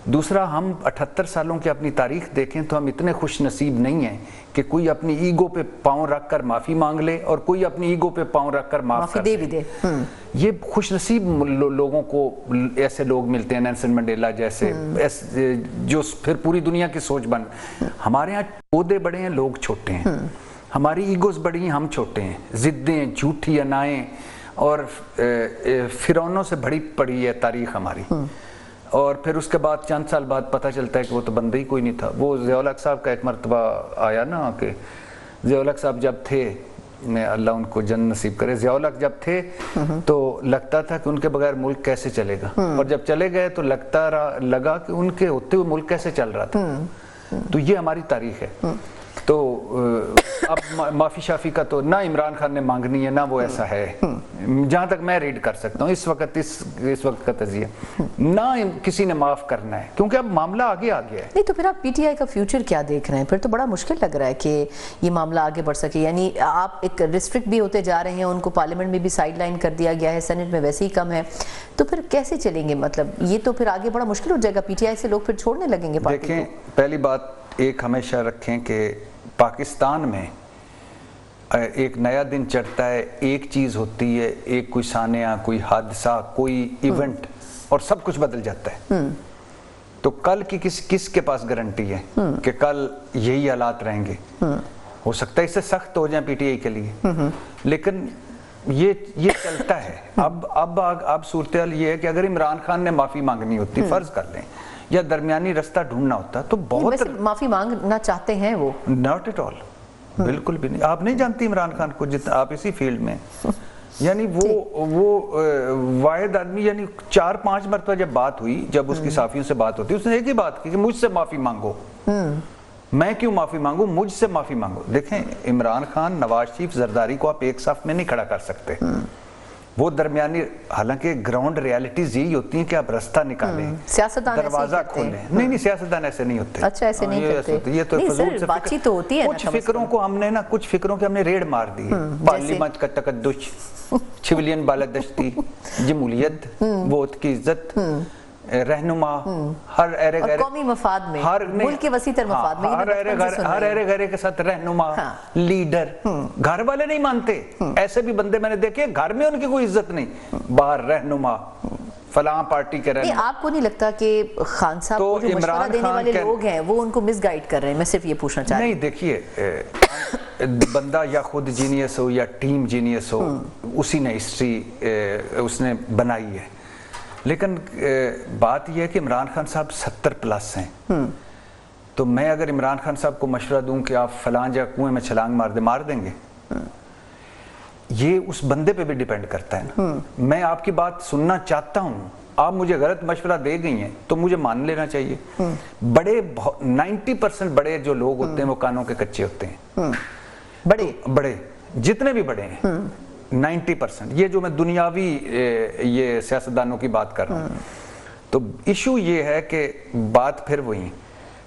دوسرا, ہم 78 سالوں کی اپنی تاریخ دیکھیں تو ہم اتنے خوش نصیب نہیں ہیں کہ کوئی اپنی ایگو پہ پاؤں رکھ کر معافی مانگ لے اور کوئی اپنی ایگو پہ پاؤں رکھ کر معافی دے بھی دے. یہ خوش نصیب لوگوں کو ایسے لوگ ملتے ہیں, نیلسن منڈیلا جیسے, جو پھر پوری دنیا کی سوچ بن. ہمارے ہاں عہدے بڑے ہیں, لوگ چھوٹے ہیں, ہماری ایگوز بڑی ہیں, ہم چھوٹے ہیں, ضدیں, جھوٹی انائیں اور فرعونوں سے بھری پڑی ہے تاریخ ہماری. اور پھر اس کے بعد چند سال بعد پتہ چلتا ہے کہ وہ تو بندہ ہی کوئی نہیں تھا. وہ ضیاء الحق صاحب کا ایک مرتبہ آیا نا کہ ضیاء الحق صاحب جب تھے اللہ ان کو جنت نصیب کرے. ضیاء الحق جب تھے تو لگتا تھا کہ ان کے بغیر ملک کیسے چلے گا, اور جب چلے گئے تو لگا کہ ان کے ہوتے ہوئے ملک کیسے چل رہا تھا. تو یہ ہماری تاریخ ہے. تو اب معافی شافی کا تو نہ عمران خان نے مانگنی ہے نہ وہ ایسا ہے, جہاں تک میں ریڈ کر سکتا ہوں اس وقت کا تجزیہ, نہ کسی نے معاف کرنا ہے, کیونکہ اب معاملہ آگے آ گیا ہے. نہیں تو پھر آپ پی ٹی آئی کا فیوچر کیا دیکھ رہے ہیں؟ پھر تو بڑا مشکل لگ رہا ہے کہ یہ معاملہ آگے بڑھ سکے. یعنی آپ ایک ریسٹرکٹ بھی ہوتے جا رہے ہیں, ان کو پارلیمنٹ میں بھی سائڈ لائن کر دیا گیا ہے, سینٹ میں ویسے ہی کم ہے, تو پھر کیسے چلیں گے؟ مطلب یہ تو پھر آگے بڑا مشکل ہو جائے گا, پی ٹی آئی سے لوگ پھر چھوڑنے لگیں گے پارٹی کو. دیکھیں, پہلی بات ایک ہمیشہ رکھیں کہ پاکستان میں ایک نیا دن چڑھتا ہے, ایک چیز ہوتی ہے, ایک کوئی سانحہ, کوئی حادثہ, کوئی ایونٹ, اور سب کچھ بدل جاتا ہے. تو کل کی کس کے پاس گارنٹی ہے کہ کل یہی حالات رہیں گے؟ ہو سکتا ہے اس سے سخت ہو جائیں پی ٹی آئی کے لیے, لیکن یہ چلتا ہے. اب صورتحال یہ ہے کہ اگر عمران خان نے معافی مانگنی ہوتی, فرض کر لیں, یا درمیانی رستہ ڈھونڈنا ہوتا, تو بہت معافی مانگنا چاہتے ہیں وہ. ناٹ ایٹ آل, بالکل بھی نہیں. آپ نہیں جانتی عمران خان کو, جتنا آپ اسی فیلڈ میں, یعنی وہ واحد آدمی, یعنی 4-5 مرتبہ جب بات ہوئی, جب اس کی صحافیوں سے بات ہوتی, اس نے ایک ہی بات کی کہ مجھ سے معافی مانگو. میں کیوں معافی مانگوں, مجھ سے معافی مانگو. دیکھیں, عمران خان, نواز شریف, زرداری کو آپ ایک صف میں نہیں کھڑا کر سکتے. وہ درمیانی, حالانکہ گراؤنڈ ریالٹیز یہی ہوتی ہیں کہ آپ رستہ نکالیں, سیاستدان دروازہ کھولیں. نہیں, سیاستدان ایسے نہیں ہوتے. اچھا, ایسے نہیں کرتے. یہ تو فضول سے بات چیت تو ہوتی ہے. کچھ فکروں کو ہم نے کچھ فکروں کے ہم نے ریڑ مار دی. پارلیمنٹ کا تقدس, سویلین بالادستی, جمہوریت, ووٹ کی عزت, رہنما, ہر ایرے گہرے قومی مفاد میں, ملک کے وسیع تر مفاد میں, ہر ایرے گہرے کے ساتھ رہنما, لیڈر. گھر والے نہیں مانتے, ایسے بھی بندے میں نے دیکھے گھر میں ان کی کوئی عزت نہیں, باہر رہنما, فلاں پارٹی کے رہنما. آپ کو نہیں لگتا کہ خان صاحب کو جو مشورہ دینے والے لوگ ہیں وہ ان کو مس گائیڈ کر رہے ہیں؟ میں صرف یہ پوچھنا چاہتا ہوں. نہیں, دیکھیے, بندہ یا خود جینیس ہو یا ٹیم جینیس ہو, اسی نے ہسٹری اس نے بنائی ہے. لیکن بات یہ ہے کہ عمران خان صاحب 70+ ہیں. تو میں اگر عمران خان صاحب کو مشورہ دوں کہ آپ فلاں جگہ کنویں میں چھلانگ مار دیں گے, یہ اس بندے پہ بھی ڈیپینڈ کرتا ہے نا. میں آپ کی بات سننا چاہتا ہوں, آپ مجھے غلط مشورہ دے گئی ہیں تو مجھے مان لینا چاہیے. بڑے 90% بڑے جو لوگ ہوتے ہیں وہ کانوں کے کچے ہوتے ہیں. بڑے جتنے بھی بڑے ہیں 90%, یہ جو میں دنیاوی یہ سیاستدانوں کی بات کر رہا ہوں. تو ایشو یہ ہے کہ بات پھر وہی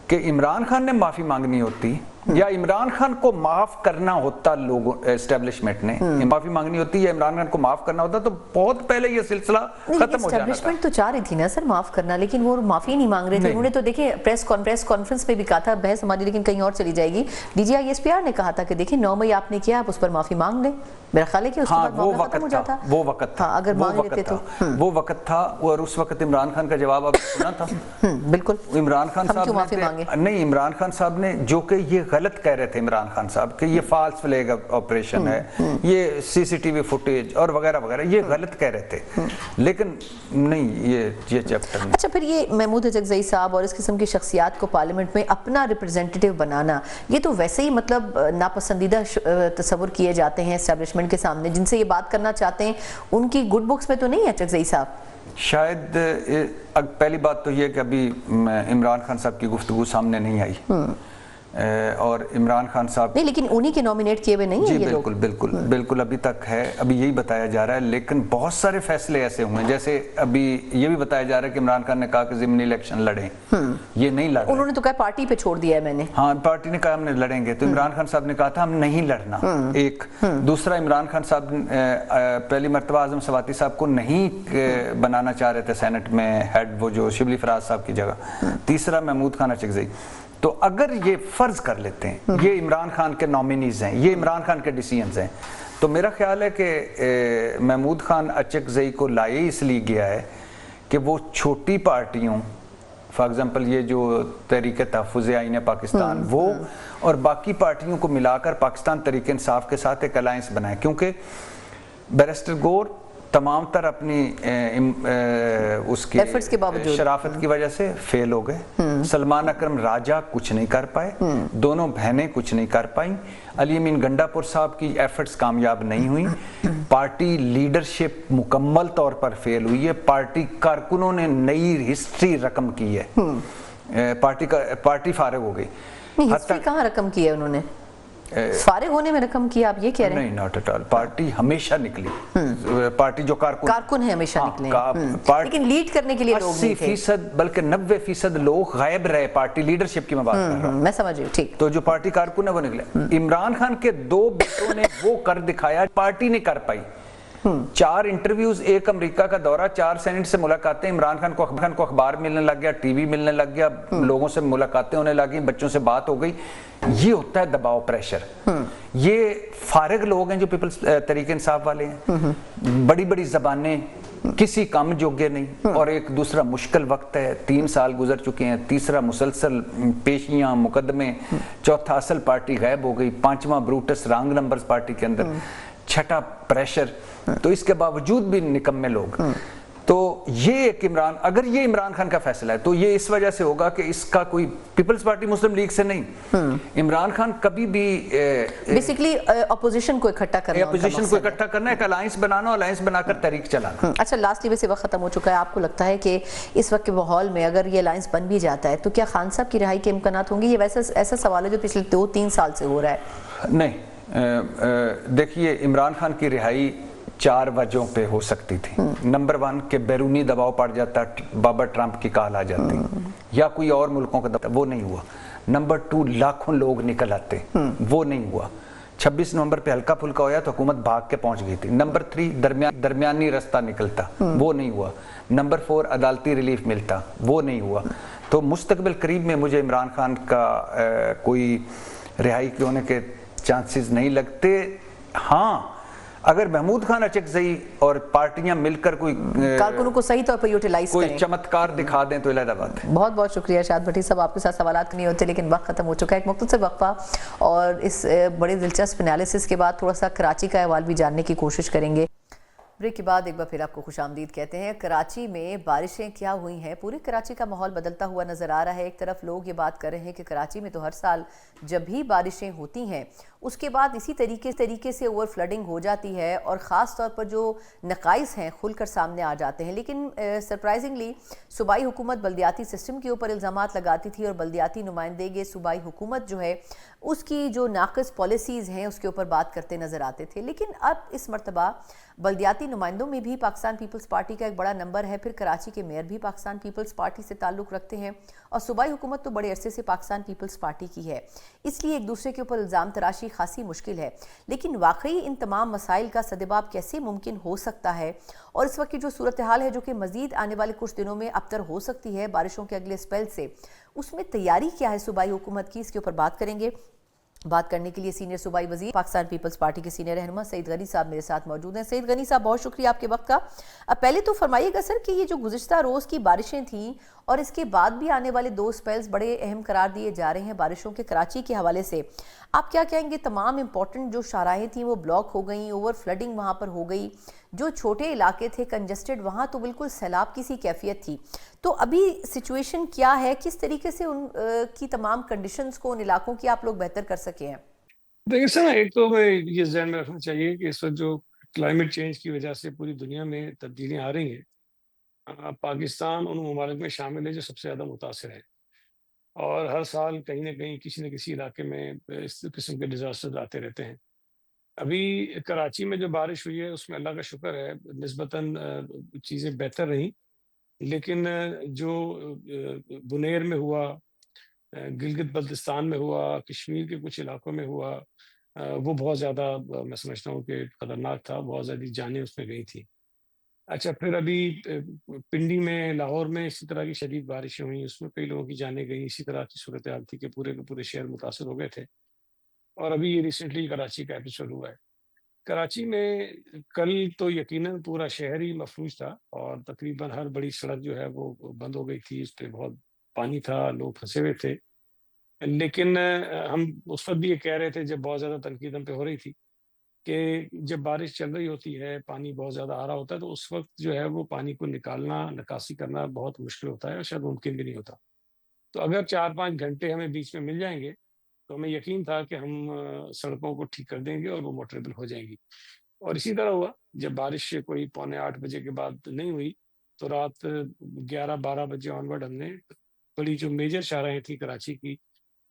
کہ عمران خان نے معافی مانگنی ہوتی, یا عمران خان کو معاف کرنا ہوتا, لوگوں اسٹیبلشمنٹ نے معافی مانگنی ہوتی, یا عمران خان کو معاف کرنا ہوتا, تو بہت پہلے یہ سلسلہ ختم ہو جانا تھا. اسٹیبلشمنٹ تو چاہ رہی تھی نا سر معاف کرنا, لیکن وہ معافی نہیں مانگ رہے تھے. انہوں نے تو دیکھیں پریس کانفرنس میں بھی کہا تھا, بحث ہماری لیکن کہیں اور چلی جائے گی, D G I S P R نے کہا تھا کہ دیکھیں 9 مئی آپ نے کیا, آپ اس پر معافی مانگ لیں. میرا خیال ہے کہ اس کے بعد معاملہ ختم ہو جاتا. وہ وقت تھا, اگر مانگ لیتے تو وہ وقت تھا. اور اس وقت عمران خان کا جواب آپ سنا تھا. بالکل, عمران خان صاحب نہیں, عمران خان صاحب نے, جو کہ یہ غلط کہہ رہے تھے عمران خان صاحب کہ یہ فالس فلیگ آپریشن ہے, یہ سی سی ٹی وی فوٹیج اور وغیرہ وغیرہ, یہ غلط کہہ رہے تھے. لیکن نہیں, یہ چیپٹر نہیں. اچھا, پھر یہ محمود اچکزئی صاحب اور اس قسم کی شخصیات کو پارلیمنٹ میں اپنا ریپرزینٹیٹیو بنانا, یہ تو ویسے ہی مطلب ناپسندیدہ تصور کیے جاتے ہیں اسٹیبلشمنٹ کے سامنے. جن سے یہ بات کرنا چاہتے ہیں ان کی گڈ بکس میں تو نہیں ہے اچکزئی صاحب. شاید پہلی بات تو یہ کہ ابھی عمران خان صاحب کی گفتگو سامنے نہیں آئی, اور عمران خان صاحب نہیں, لیکن انہی کے نومینیٹ کیے ہوئے نہیں ہیں یہ لوگ. بالکل ابھی تک ہے, ابھی یہی بتایا جا رہا ہے. لیکن بہت سارے فیصلے ایسے ہوئے ہیں, جیسے ابھی یہ بھی بتایا جا رہا ہے کہ عمران خان نے کہا کہ ضمنی الیکشن لڑیں, یہ نہیں لڑ رہے. انہوں نے تو کہا پارٹی پہ چھوڑ دیا ہے میں نے. ہاں, پارٹی نے کہا ہم نے لڑیں گے, تو عمران خان صاحب نے کہا تھا ہم نہیں لڑنا. ایک دوسرا, عمران خان صاحب پہلی مرتبہ اعظم سواتی صاحب کو نہیں بنانا چاہ رہے تھے سینٹ میں ہیڈ, وہ جو شبلی فراز صاحب کی جگہ. تیسرا, محمود خان اچکزئی. تو اگر یہ فرض کر لیتے ہیں یہ عمران خان کے نامینیز ہیں, یہ عمران خان کے ڈیسیژنز ہیں, تو میرا خیال ہے کہ محمود خان اچکزئی کو لائے اس لیے گیا ہے کہ وہ چھوٹی پارٹیوں, فار ایگزامپل یہ جو تحریک تحفظ آئین پاکستان, وہ اور باقی پارٹیوں کو ملا کر پاکستان تحریک انصاف کے ساتھ ایک الائنس بنائے. کیونکہ بیرسٹر گور تمام تر اپنی اس کی ایفرٹس کے باوجود شرافت کی وجہ سے فیل ہو گئے. سلمان اکرم راجہ کچھ نہیں کر پائے, دونوں بہنیں کچھ نہیں کر پائیں, علی امین گنڈا پور صاحب کی ایفرٹس کامیاب نہیں ہوئیں, پارٹی لیڈرشپ مکمل طور پر فیل ہوئی ہے, پارٹی کارکنوں نے نئی ہسٹری رقم کی ہے, پارٹی فارغ ہو گئی. ہسٹری کہاں رقم کی ہے انہوں نے؟ فارغ ہونے میں رقم کیا, آپ یہ کہہ رہے ہیں؟ نہیں, ناٹ ایٹ آل. پارٹی ہمیشہ نکلی, پارٹی جو کارکن ہیں ہمیشہ نکلے ہیں, لیکن لیڈ کرنے کے لیے لوگ نہیں تھے. 80% بلکہ 90% لوگ غائب رہے پارٹی لیڈرشپ کی میں بات کر رہا ہوں. میں سمجھ رہی ہوں, ٹھیک. تو جو پارٹی کارکن ہے وہ نکلے. عمران خان کے 2 بیٹوں نے وہ کر دکھایا, پارٹی نہیں کر پائی. 4 انٹرویوز, 1 امریکہ کا دورہ, 4 سینٹ سے ملاقاتیں. عمران خان کو اخبار ملنے لگ گیا, ٹی وی ملنے لگ گیا, لوگوں سے ملاقاتیں ہونے لگیں, بچوں سے بات ہو گئی. یہ ہوتا ہے دباؤ, پریشر. یہ فارغ لوگ ہیں جو پیپلز تحریک انصاف والے ہیں, بڑی بڑی زبانیں, کسی کام جوگے نہیں, اور ایک دوسرا مشکل وقت ہے. 3 سال گزر چکے ہیں, تیسرا مسلسل پیشیاں, مقدمے, چوتھا اصل پارٹی غائب ہو گئی, 5واں بروٹس رانگ نمبرز پارٹی کے اندر, 6ٹھا پریشر. تو اس کے باوجود بھی نکمے لوگ. تو یہ ایک اگر یہ عمران خان کا فیصلہ ہے تو یہ اس وجہ سے ہوگا کہ اس کا کوئی پیپلز پارٹی مسلم لیگ سے نہیں. عمران خان کبھی بھی بیسیکلی اپوزیشن کو اکٹھا کرنا, ایک الائنس بنانا, الائنس بنا کر تحریک چلانا. اچھا, لاسٹلی ویسے وقت ختم ہو چکا ہے. آپ کو لگتا ہے کہ اس وقت کے ماحول میں اگر یہ الائنس بن بھی جاتا ہے تو کیا خان صاحب کی رہائی کے امکانات ہوں گے؟ یہ ویسا ایسا سوال ہے جو پچھلے 2-3 سال سے ہو رہا ہے. نہیں, دیکھیے, عمران خان کی رہائی 4 وجہوں پہ ہو سکتی تھی. نمبر 1 کہ بیرونی دباؤ پڑ جاتا, بابا ٹرمپ کی کال آ جاتی, یا کوئی اور ملکوں کا دباؤ, وہ نہیں ہوا. نمبر 2 لاکھوں لوگ نکل آتے, وہ نہیں ہوا. 26 نومبر پہ ہلکا پھلکا ہوا تو حکومت بھاگ کے پہنچ گئی تھی. نمبر 3 درمیانی رستہ نکلتا, وہ نہیں ہوا. نمبر 4 عدالتی ریلیف ملتا, وہ نہیں ہوا. تو مستقبل قریب میں مجھے عمران خان کا کوئی رہائی کے ہونے کے چانسز نہیں لگتے. ہاں, اگر محمود خان اچکزئی اور پارٹیاں مل کر کوئی کارکنوں کو صحیح طور پر یوٹیلائز کریں, کوئی چمتکار دکھا دیں تو علیحدہ بات ہے. بہت بہت شکریہ شاد بھٹی صاحب, آپ کے ساتھ سوالات نہیں ہوتے لیکن وقت ختم ہو چکا ہے. ایک مختصر وقفہ اور اس بڑے دلچسپ انالیسس کے بعد تھوڑا سا کراچی کا احوال بھی جاننے کی کوشش کریں گے. بریک کے بعد ایک بار پھر آپ کو خوش آمدید کہتے ہیں. کراچی میں بارشیں کیا ہوئی ہیں, پورے کراچی کا ماحول بدلتا ہوا نظر آ رہا ہے. ایک طرف لوگ یہ بات کر رہے ہیں کہ کراچی میں تو ہر سال جب بھی بارشیں ہوتی ہیں اس کے بعد اسی طریقے سے اوور فلڈنگ ہو جاتی ہے اور خاص طور پر جو نقائص ہیں کھل کر سامنے آ جاتے ہیں. لیکن سرپرائزنگلی صوبائی حکومت بلدیاتی سسٹم کے اوپر الزامات لگاتی تھی اور بلدیاتی نمائندے صوبائی حکومت جو ہے اس کی جو ناقص پالیسیز ہیں اس کے اوپر بات کرتے نظر آتے تھے. لیکن اب اس مرتبہ بلدیاتی نمائندوں میں بھی پاکستان پیپلز پارٹی کا ایک بڑا نمبر ہے, پھر کراچی کے میئر بھی پاکستان پیپلز پارٹی سے تعلق رکھتے ہیں اور صوبائی حکومت تو بڑے عرصے سے پاکستان پیپلز پارٹی کی ہے. اس لیے ایک دوسرے کے اوپر الزام تراشی خاصی مشکل ہے. لیکن واقعی ان تمام مسائل کا سدباب کیسے ممکن ہو سکتا ہے, اور اس وقت کی جو صورتحال ہے جو کہ مزید آنے والے کچھ دنوں میں ابتر ہو سکتی ہے بارشوں کے اگلے اسپیل سے, اس میں تیاری کیا ہے صوبائی حکومت کی, اس کے اوپر بات کریں گے. بات کرنے کے لیے سینئر صوبائی وزیر پاکستان پیپلز پارٹی کے سینئر رہنما سعید غنی صاحب میرے ساتھ موجود ہیں. سعید غنی صاحب, بہت شکریہ آپ کے وقت کا. اب پہلے تو فرمائیے گا سر کہ یہ جو گزشتہ روز کی بارشیں تھیں اور اس کے بعد بھی آنے والے 2 اسپیلز بڑے اہم قرار دیے جا رہے ہیں بارشوں کے کراچی کے حوالے سے, آپ کیا کہیں گے؟ تمام امپورٹنٹ جو شاہراہیں تھیں وہ بلاک ہو گئیں, اوور فلڈنگ وہاں پر ہو گئی, جو چھوٹے علاقے تھے کنجسٹڈ وہاں تو بالکل سیلاب کی سی کیفیت تھی. تو ابھی سچویشن کیا ہے, کس طریقے سے ان کی تمام کنڈیشنز کو ان علاقوں کی آپ لوگ بہتر کر سکے ہیں؟ دیکھیں سر, ایک تو ہمیں یہ ذہن میں رکھنا چاہیے کہ اس وقت جو کلائمیٹ چینج کی وجہ سے پوری دنیا میں تبدیلیاں آ رہی ہیں, پاکستان ان ممالک میں شامل ہے جو سب سے زیادہ متاثر ہے, اور ہر سال کہیں نہ کہیں کسی نہ کسی علاقے میں اس قسم کے ڈیزاسٹر آتے رہتے ہیں. ابھی کراچی میں جو بارش ہوئی ہے اس میں اللہ کا شکر ہے نسبتاً چیزیں بہتر رہیں, لیکن جو بنیر میں ہوا, گلگت بلتستان میں ہوا, کشمیر کے کچھ علاقوں میں ہوا, وہ بہت زیادہ میں سمجھتا ہوں کہ خطرناک تھا, بہت زیادہ جانیں اس میں گئی تھیں. اچھا, پھر ابھی پنڈی میں, لاہور میں اسی طرح کی شدید بارشیں ہوئیں, اس میں کئی لوگوں کی جانیں گئیں. اسی طرح کی صورتحال تھی کہ پورے کے پورے شہر متاثر ہو گئے تھے. اور ابھی یہ ریسنٹلی کراچی کا ایپیسوڈ ہوا ہے. کراچی میں کل تو یقیناً پورا شہر ہی مفلوج تھا اور تقریباً ہر بڑی سڑک جو ہے وہ بند ہو گئی تھی, اس پہ بہت پانی تھا, لوگ پھنسے ہوئے تھے. لیکن ہم اس وقت بھی یہ کہہ رہے تھے جب بہت زیادہ تنقید ہم پہ ہو رہی تھی کہ جب بارش چل رہی ہوتی ہے، پانی بہت زیادہ آ رہا ہوتا ہے، تو اس وقت جو ہے وہ پانی کو نکالنا، نکاسی کرنا بہت مشکل ہوتا ہے اور شاید ممکن بھی نہیں ہوتا. تو اگر 4-5 گھنٹے ہمیں بیچ میں مل جائیں گے تو ہمیں یقین تھا کہ ہم سڑکوں کو ٹھیک کر دیں گے اور وہ موٹریبل ہو جائیں گی. اور اسی طرح ہوا. جب بارش کوئی 7:45 کے بعد نہیں ہوئی تو رات 11-12 بجے آن ورڈ ہم نے بڑی جو میجر شاہراہیں تھیں کراچی کی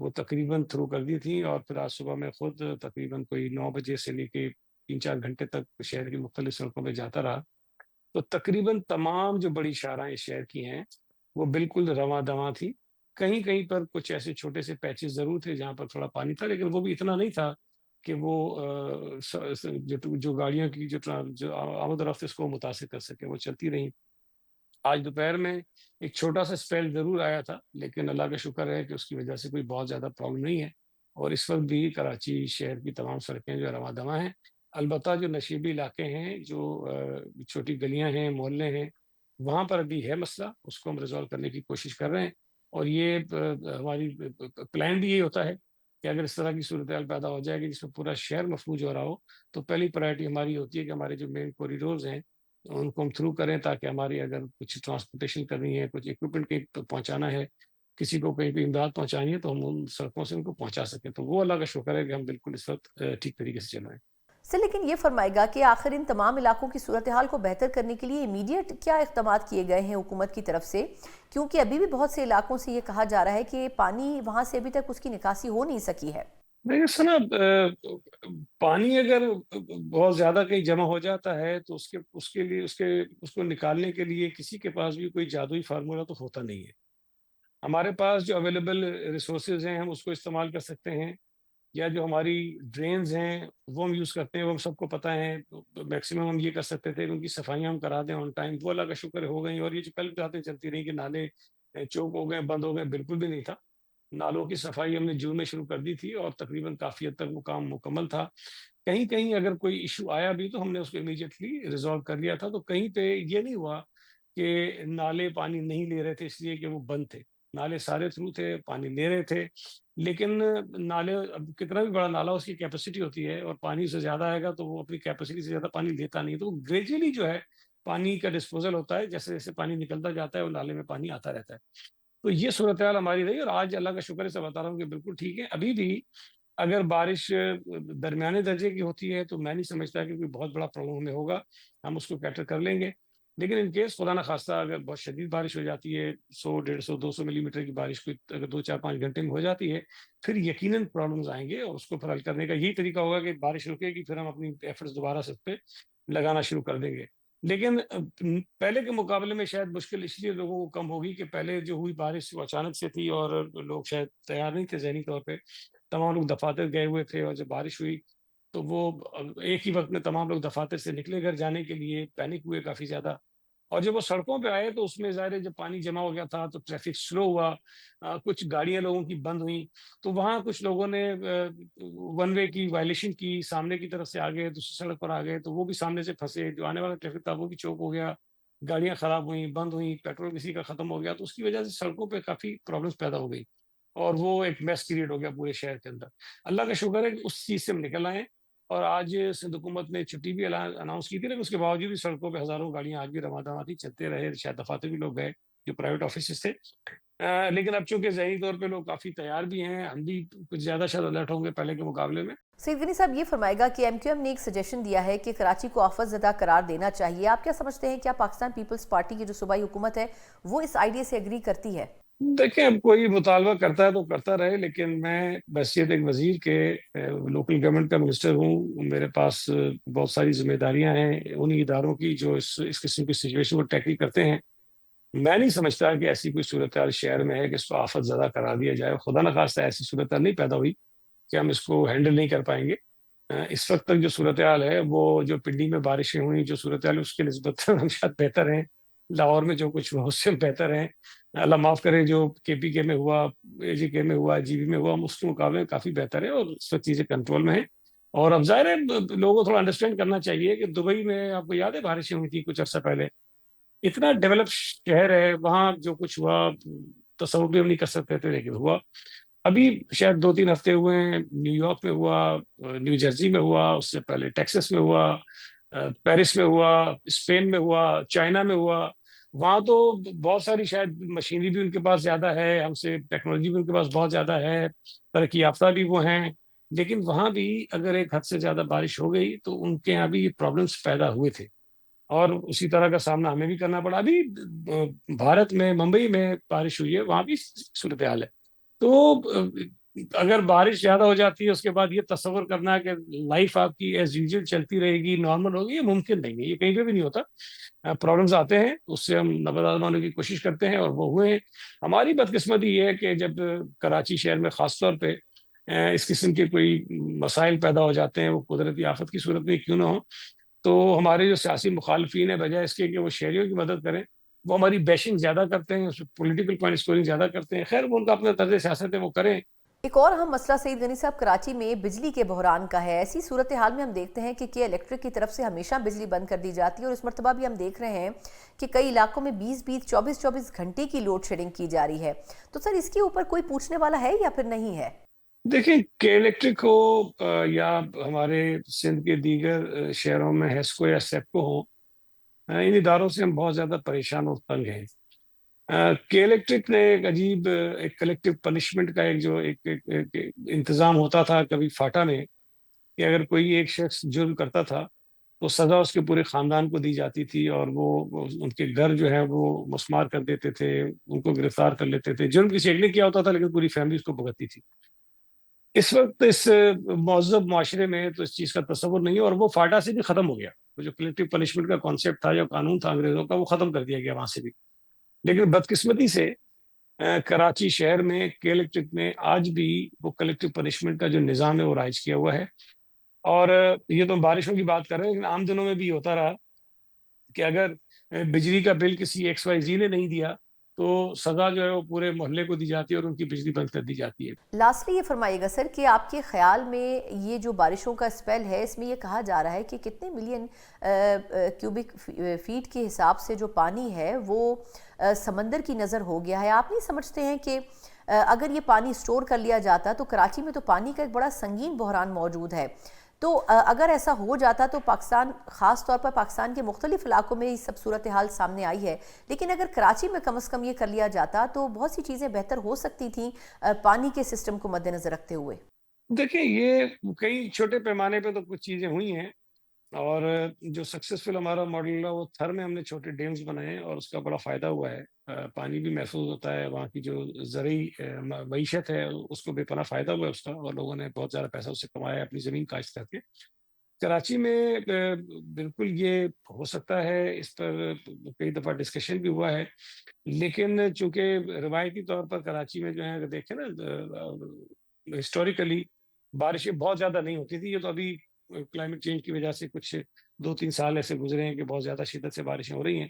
وہ تقریباً تھرو کر دی تھیں، اور پھر آج صبح میں خود تقریباً کوئی 9 بجے سے لے کے 3-4 گھنٹے تک شہر کی مختلف سڑکوں پہ جاتا رہا. تو تقریباً تمام جو بڑی شاہراہیں شہر کی ہیں وہ بالکل رواں دواں تھی. کہیں کہیں پر کچھ ایسے چھوٹے سے پیچز ضرور تھے جہاں پر تھوڑا پانی تھا، لیکن وہ بھی اتنا نہیں تھا کہ وہ جو گاڑیوں کی جو آمد و رفت اس کو متاثر کر سکے. وہ چلتی رہیں. آج دوپہر میں ایک چھوٹا سا اسپیل ضرور آیا تھا، لیکن اللہ کا شکر ہے کہ اس کی وجہ سے کوئی بہت زیادہ پرابلم نہیں ہے، اور اس وقت بھی کراچی شہر کی تمام سڑکیں جو رواں دواں ہیں. البتہ جو نشیبی علاقے ہیں، جو چھوٹی گلیاں ہیں، محلے ہیں، وہاں پر ابھی ہے مسئلہ. اس کو ہم ریزالو کرنے کی کوشش کر رہے ہیں، اور یہ ہماری پلان بھی یہی ہوتا ہے کہ اگر اس طرح کی صورتحال پیدا ہو جائے گی جس میں پورا شہر مفلوج ہو رہا ہو تو پہلی پرائرٹی ہماری ہوتی ہے کہ ہمارے جو مین کوریڈورز ہیں ان کو ہم تھرو کریں، تاکہ ہماری اگر کچھ ٹرانسپورٹیشن کرنی ہے، کچھ اکوپمنٹ کہیں پہنچانا ہے، کسی کو کہیں پہ امداد پہنچانی ہے، تو ہم ان سڑکوں سے ان کو پہنچا سکیں. تو وہ اللہ کا شکر ہے کہ ہم بالکل اس وقت ٹھیک طریقے سے چل رہے ہیں. سر لیکن یہ فرمائے گا کہ آخر ان تمام علاقوں کی صورتحال کو بہتر کرنے کے لیے امیڈیٹ کیا اقدامات کیے گئے ہیں حکومت کی طرف سے؟ کیونکہ ابھی بھی بہت سے علاقوں سے یہ کہا جا رہا ہے کہ پانی وہاں سے ابھی تک اس کی نکاسی ہو نہیں سکی ہے. دیکھیں سنا، پانی اگر بہت زیادہ کہیں جمع ہو جاتا ہے تو اس کو نکالنے کے لیے کسی کے پاس بھی کوئی جادوئی فارمولا تو ہوتا نہیں ہے. ہمارے پاس جو اویلیبل ریسورسز ہیں ہم اس کو استعمال کر سکتے ہیں، یا جو ہماری ڈرینز ہیں وہ ہم یوز کرتے ہیں، وہ ہم سب کو پتہ ہے. میکسیمم ہم یہ کر سکتے تھے کہ ان کی صفائیاں ہم کرا دیں آن ٹائم. وہ اللہ کا شکر ہو گئی. اور یہ جو پہلے باتیں چلتی رہی کہ نالے چوک ہو گئے، بند ہو گئے، بالکل بھی نہیں تھا. نالوں کی صفائی ہم نے جون میں شروع کر دی تھی اور تقریباً کافی حد تک وہ کام مکمل تھا. کہیں کہیں اگر کوئی ایشو آیا بھی تو ہم نے اس کو امیڈیٹلی ریزالو کر لیا تھا. تو کہیں پہ یہ نہیں ہوا کہ نالے پانی نہیں لے رہے تھے اس لیے کہ وہ بند تھے. نالے سارے تھرو تھے، پانی لے رہے تھے. لیکن نالے، اب کتنا بھی بڑا نالا اس کی کیپیسٹی ہوتی ہے، اور پانی سے زیادہ آئے گا تو وہ اپنی کیپیسٹی سے زیادہ پانی لیتا نہیں. تو گریجولی جو ہے پانی کا ڈسپوزل ہوتا ہے، جیسے جیسے پانی نکلتا جاتا ہے وہ نالے میں پانی آتا رہتا ہے. تو یہ صورتحال ہماری رہی، اور آج اللہ کا شکر سے بتا رہا ہوں کہ بالکل ٹھیک ہے. ابھی بھی اگر بارش درمیانے درجے کی ہوتی ہے تو میں نہیں سمجھتا کہ کوئی بہت بڑا پرابلم ہمیں ہوگا، ہم اس کو کیٹر کر لیں گے. لیکن ان کیس خدا نہ خواستہ اگر بہت شدید بارش ہو جاتی ہے، 100، 150، 200 ملی میٹر کی بارش کوئی اگر 2-4-5 گھنٹے میں ہو جاتی ہے، پھر یقیناً پرابلمز آئیں گے. اور اس کو پھر حل کرنے کا یہی طریقہ ہوگا کہ بارش رکے گی، پھر ہم اپنی ایفرٹس دوبارہ سے اس پہ لگانا شروع کر دیں گے. لیکن پہلے کے مقابلے میں شاید مشکل اس لیے لوگوں کو کم ہوگی کہ پہلے جو ہوئی بارش وہ اچانک سے تھی اور لوگ شاید تیار نہیں تھے ذہنی طور پہ. تمام لوگ دفاتر گئے ہوئے تھے، اور جب بارش ہوئی تو وہ ایک ہی وقت میں تمام لوگ دفاتر سے نکلے گھر جانے کے لیے، پینک ہوئے کافی زیادہ. اور جب وہ سڑکوں پہ آئے تو اس میں ظاہر ہے جب پانی جمع ہو گیا تھا تو ٹریفک سلو ہوا، کچھ گاڑیاں لوگوں کی بند ہوئیں. تو وہاں کچھ لوگوں نے ون وے کی وائلیشن کی، سامنے کی طرف سے آ گئے، دوسری سڑک پر آ گئے، تو وہ بھی سامنے سے پھنسے. جو آنے والا ٹریفک تھا وہ بھی چوک ہو گیا، گاڑیاں خراب ہوئیں، بند ہوئیں، پیٹرول کسی کا ختم ہو گیا. تو اس کی وجہ سے سڑکوں پہ کافی پرابلمس پیدا ہو گئی، اور وہ ایک میس کریٹ ہو گیا پورے شہر کے اندر. اللہ کا شکر ہے کہ اس چیز سے ہم نکل آئے. اور آج سندھ حکومت نے چھٹی بھی اناؤنس کی تھی، لیکن اس کے باوجود بھی سڑکوں پہ ہزاروں گاڑیاں آج بھی رواں دواں تھی، چلتے رہے. شاید دفاتر بھی لوگ گئے جو پرائیویٹ آفیسز تھے. لیکن اب چونکہ ذہنی طور پہ لوگ کافی تیار بھی ہیں، ہم بھی کچھ زیادہ شاید الرٹ ہوں گے پہلے کے مقابلے میں. سید غنی صاحب یہ فرمائے گا کہ ایم کیو ایم نے ایک سجیشن دیا ہے کہ کراچی کو آفت زدہ قرار دینا چاہیے. آپ کیا سمجھتے ہیں، کیا پاکستان پیپلز پارٹی کی جو صوبائی حکومت ہے وہ اس آئیڈیا سے ایگری کرتی ہے؟ دیکھیں، اب کوئی مطالبہ کرتا ہے تو کرتا رہے، لیکن میں بحیثیت ایک وزیر کے لوکل گورنمنٹ کا منسٹر ہوں. میرے پاس بہت ساری ذمہ داریاں ہیں انہی اداروں کی جو اس قسم کی سچویشن کو ٹیکل کرتے ہیں. میں نہیں سمجھتا کہ ایسی کوئی صورتحال شہر میں ہے کہ اس کو آفت زدہ قرار دیا جائے. خدا نہ خواستہ ایسی صورتحال نہیں پیدا ہوئی کہ ہم اس کو ہینڈل نہیں کر پائیں گے. اس وقت تک جو صورتحال ہے، وہ جو پنڈی میں بارشیں ہوئیں، جو صورتحال اس کی نسبت ہم شاید بہتر ہیں. لاہور میں جو کچھ ہوا اس سے بہتر ہیں. اللہ معاف کرے جو کے پی کے میں ہوا، اے جی کے میں ہوا، جی بی میں ہوا، ہم اس کے مقابلے میں کافی بہتر ہے، اور اس وقت چیزیں کنٹرول میں ہیں. اور اب ظاہر ہے لوگوں کو تھوڑا انڈرسٹینڈ کرنا چاہیے کہ دبئی میں آپ کو یاد ہے بارشیں ہوئی تھی کچھ عرصہ پہلے. اتنا ڈیولپ شہر ہے، وہاں جو کچھ ہوا تصور بھی ہم نہیں کر سکتے تھے، لیکن ہوا. ابھی شاید 2-3 ہفتے ہوئے ہیں، نیو یارک میں ہوا، نیو جرسی میں ہوا، اس سے پہلے ٹیکسس میں ہوا، پیرس میں ہوا، اسپین میں ہوا، چائنا میں ہوا. وہاں تو بہت ساری شاید مشینری بھی ان کے پاس زیادہ ہے، ہم سے ٹیکنالوجی بھی ان کے پاس بہت زیادہ ہے، ترقی یافتہ بھی وہ ہیں، لیکن وہاں بھی اگر ایک حد سے زیادہ بارش ہو گئی تو ان کے یہاں بھی یہ پرابلمس پیدا ہوئے تھے، اور اسی طرح کا سامنا ہمیں بھی کرنا پڑا. ابھی بھارت میں ممبئی میں بارش ہوئی ہے، وہاں بھی صورتحال ہے. تو اگر بارش زیادہ ہو جاتی ہے اس کے بعد یہ تصور کرنا کہ لائف آپ کی ایز یوزول چلتی رہے گی، نارمل ہوگی، یہ ممکن نہیں ہے، یہ کہیں پہ بھی نہیں ہوتا. پرابلمس آتے ہیں، اس سے ہم نبرد آزمانے کی کوشش کرتے ہیں اور وہ ہوئے ہیں. ہماری بدقسمتی یہ ہے کہ جب کراچی شہر میں خاص طور پہ اس قسم کے کوئی مسائل پیدا ہو جاتے ہیں، وہ قدرتی آفت کی صورت میں کیوں نہ ہو، تو ہمارے جو سیاسی مخالفین ہیں بجائے اس کے کہ وہ شہریوں کی مدد کریں، وہ ہماری بیشنگ زیادہ کرتے ہیں، پولیٹیکل پوائنٹ اسکورنگ زیادہ کرتے ہیں. خیر، وہ ان کا اپنا طرز سیاست ہے، وہ کریں. ایک اور اہم مسئلہ سعید غنی صاحب کراچی میں بجلی کے بحران کا ہے. ایسی صورتحال میں ہم دیکھتے ہیں کہ کے الیکٹرک کی طرف سے ہمیشہ بجلی بند کر دی جاتی ہے، اور اس مرتبہ بھی ہم دیکھ رہے ہیں کہ کئی علاقوں میں 24 گھنٹے کی لوڈ شیڈنگ کی جا رہی ہے. تو سر، اس کے اوپر کوئی پوچھنے والا ہے یا پھر نہیں ہے؟ دیکھیں، کے الیکٹرک ہو یا ہمارے سندھ کے دیگر شہروں میں ہیسکو یا سیپکو ہو، ان اداروں سے ہم بہت زیادہ پریشان اور تنگ ہیں. کے الیکٹرک نے ایک عجیب ایک کلیکٹیو پنشمنٹ کا ایک انتظام ہوتا تھا کبھی فاٹا میں، کہ اگر کوئی ایک شخص جرم کرتا تھا تو سزا اس کے پورے خاندان کو دی جاتی تھی، اور وہ ان کے گھر جو ہے وہ مسمار کر دیتے تھے، ان کو گرفتار کر لیتے تھے. جرم کسی ایک نے کیا ہوتا تھا لیکن پوری فیملی اس کو بھگتتی تھی. اس وقت اس مہذب معاشرے میں تو اس چیز کا تصور نہیں ہے، اور وہ فاٹا سے بھی ختم ہو گیا. وہ جو کلیکٹیو پنشمنٹ کا کانسیپٹ تھا یا قانون تھا انگریزوں کا، وہ ختم کر دیا گیا وہاں سے بھی. لیکن بدقسمتی سے کراچی شہر میں کے الیکٹرک نے آج بھی وہ کلیکٹیو پنشمنٹ کا جو نظام ہے وہ رائج کیا ہوا ہے. اور یہ تو بارشوں کی بات کر رہے ہیں، لیکن عام دنوں میں بھی ہوتا رہا کہ اگر بجلی کا بل کسی ایکس وائی زی نے نہیں دیا تو سزا جو ہے وہ پورے محلے کو دی جاتی ہے اور ان کی بجلی بند کر دی جاتی ہے. لاسٹلی یہ فرمائیے گا سر کہ آپ کے خیال میں یہ جو بارشوں کا اسپیل ہے، اس میں یہ کہا جا رہا ہے کہ کتنے ملین کیوبک فیٹ کے حساب سے جو پانی ہے وہ سمندر کی نظر ہو گیا ہے. آپ نہیں سمجھتے ہیں کہ اگر یہ پانی سٹور کر لیا جاتا تو کراچی میں تو پانی کا ایک بڑا سنگین بحران موجود ہے، تو اگر ایسا ہو جاتا تو پاکستان، خاص طور پر پاکستان کے مختلف علاقوں میں یہ سب صورتحال سامنے آئی ہے، لیکن اگر کراچی میں کم از کم یہ کر لیا جاتا تو بہت سی چیزیں بہتر ہو سکتی تھیں پانی کے سسٹم کو مد نظر رکھتے ہوئے؟ دیکھیں، یہ کئی چھوٹے پیمانے پہ تو کچھ چیزیں ہوئی ہیں، اور جو سکسیسفل ہمارا ماڈل ہے وہ تھر میں ہم نے چھوٹے ڈیمز بنائے ہیں اور اس کا بڑا فائدہ ہوا ہے. پانی بھی محفوظ ہوتا ہے، وہاں کی جو زرعی معیشت ہے اس کو بے پناہ فائدہ ہوا ہے اس کا، اور لوگوں نے بہت زیادہ پیسہ اس سے کمایا ہے اپنی زمین کاشت کر کے. کراچی میں بالکل یہ ہو سکتا ہے، اس پر کئی دفعہ ڈسکشن بھی ہوا ہے، لیکن چونکہ روایتی طور پر کراچی میں جو ہے اگر دیکھیں نا، ہسٹوریکلی بارشیں بہت زیادہ نہیں ہوتی تھی. یہ تو ابھی کلائمیٹ چینج کی وجہ سے کچھ 2-3 سال ایسے گزرے ہیں کہ بہت زیادہ شدت سے بارشیں ہو رہی ہیں،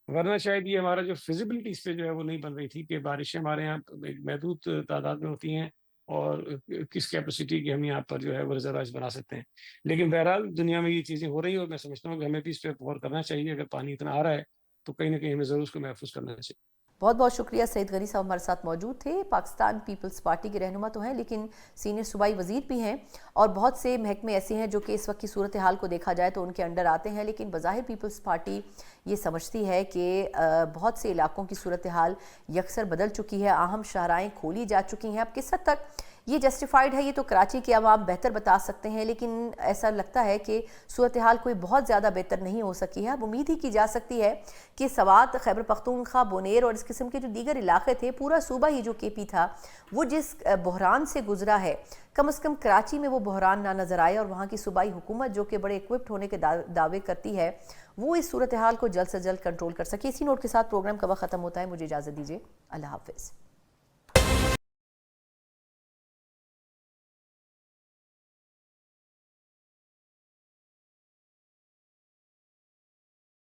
ورنہ شاید یہ ہمارا جو فیزیبلٹی اس پہ جو ہے وہ نہیں بن رہی تھی کہ بارشیں ہمارے یہاں ایک محدود تعداد میں ہوتی ہیں اور کس کیپیسٹی کی ہم یہاں پر جو ہے وہ ریزروائرز بنا سکتے ہیں. لیکن بہرحال دنیا میں یہ چیزیں ہو رہی ہیں، اور میں سمجھتا ہوں کہ ہمیں بھی اس پہ غور کرنا چاہیے. اگر پانی اتنا آ رہا ہے تو کہیں نہ کہیں ہمیں ضرور اس کو محفوظ کرنا چاہیے. بہت بہت شکریہ. سعید غنی صاحب ہمارے ساتھ موجود تھے. پاکستان پیپلز پارٹی کے رہنما تو ہیں لیکن سینئر صوبائی وزیر بھی ہیں، اور بہت سے محکمے ایسے ہیں جو کہ اس وقت کی صورتحال کو دیکھا جائے تو ان کے انڈر آتے ہیں، لیکن بظاہر پیپلز پارٹی یہ سمجھتی ہے کہ بہت سے علاقوں کی صورتحال یکسر بدل چکی ہے، اہم شاہراہیں کھولی جا چکی ہیں. اب کس حد تک یہ جسٹیفائیڈ ہے یہ تو کراچی کے عوام بہتر بتا سکتے ہیں، لیکن ایسا لگتا ہے کہ صورتحال کوئی بہت زیادہ بہتر نہیں ہو سکی ہے. اب امید ہی کی جا سکتی ہے کہ سوات، خیبر پختونخوا، بونیر اور اس قسم کے جو دیگر علاقے تھے، پورا صوبہ ہی جو کے پی تھا، وہ جس بحران سے گزرا ہے، کم از کم کراچی میں وہ بحران نہ نظر آئے، اور وہاں کی صوبائی حکومت جو کہ بڑے ایکوپڈ ہونے کے دعوے کرتی ہے وہ اس صورتحال کو جلد سے جلد کنٹرول کر سکے. اسی نوٹ کے ساتھ پروگرام کا وقت ختم ہوتا ہے. مجھے اجازت دیجیے. اللہ حافظ.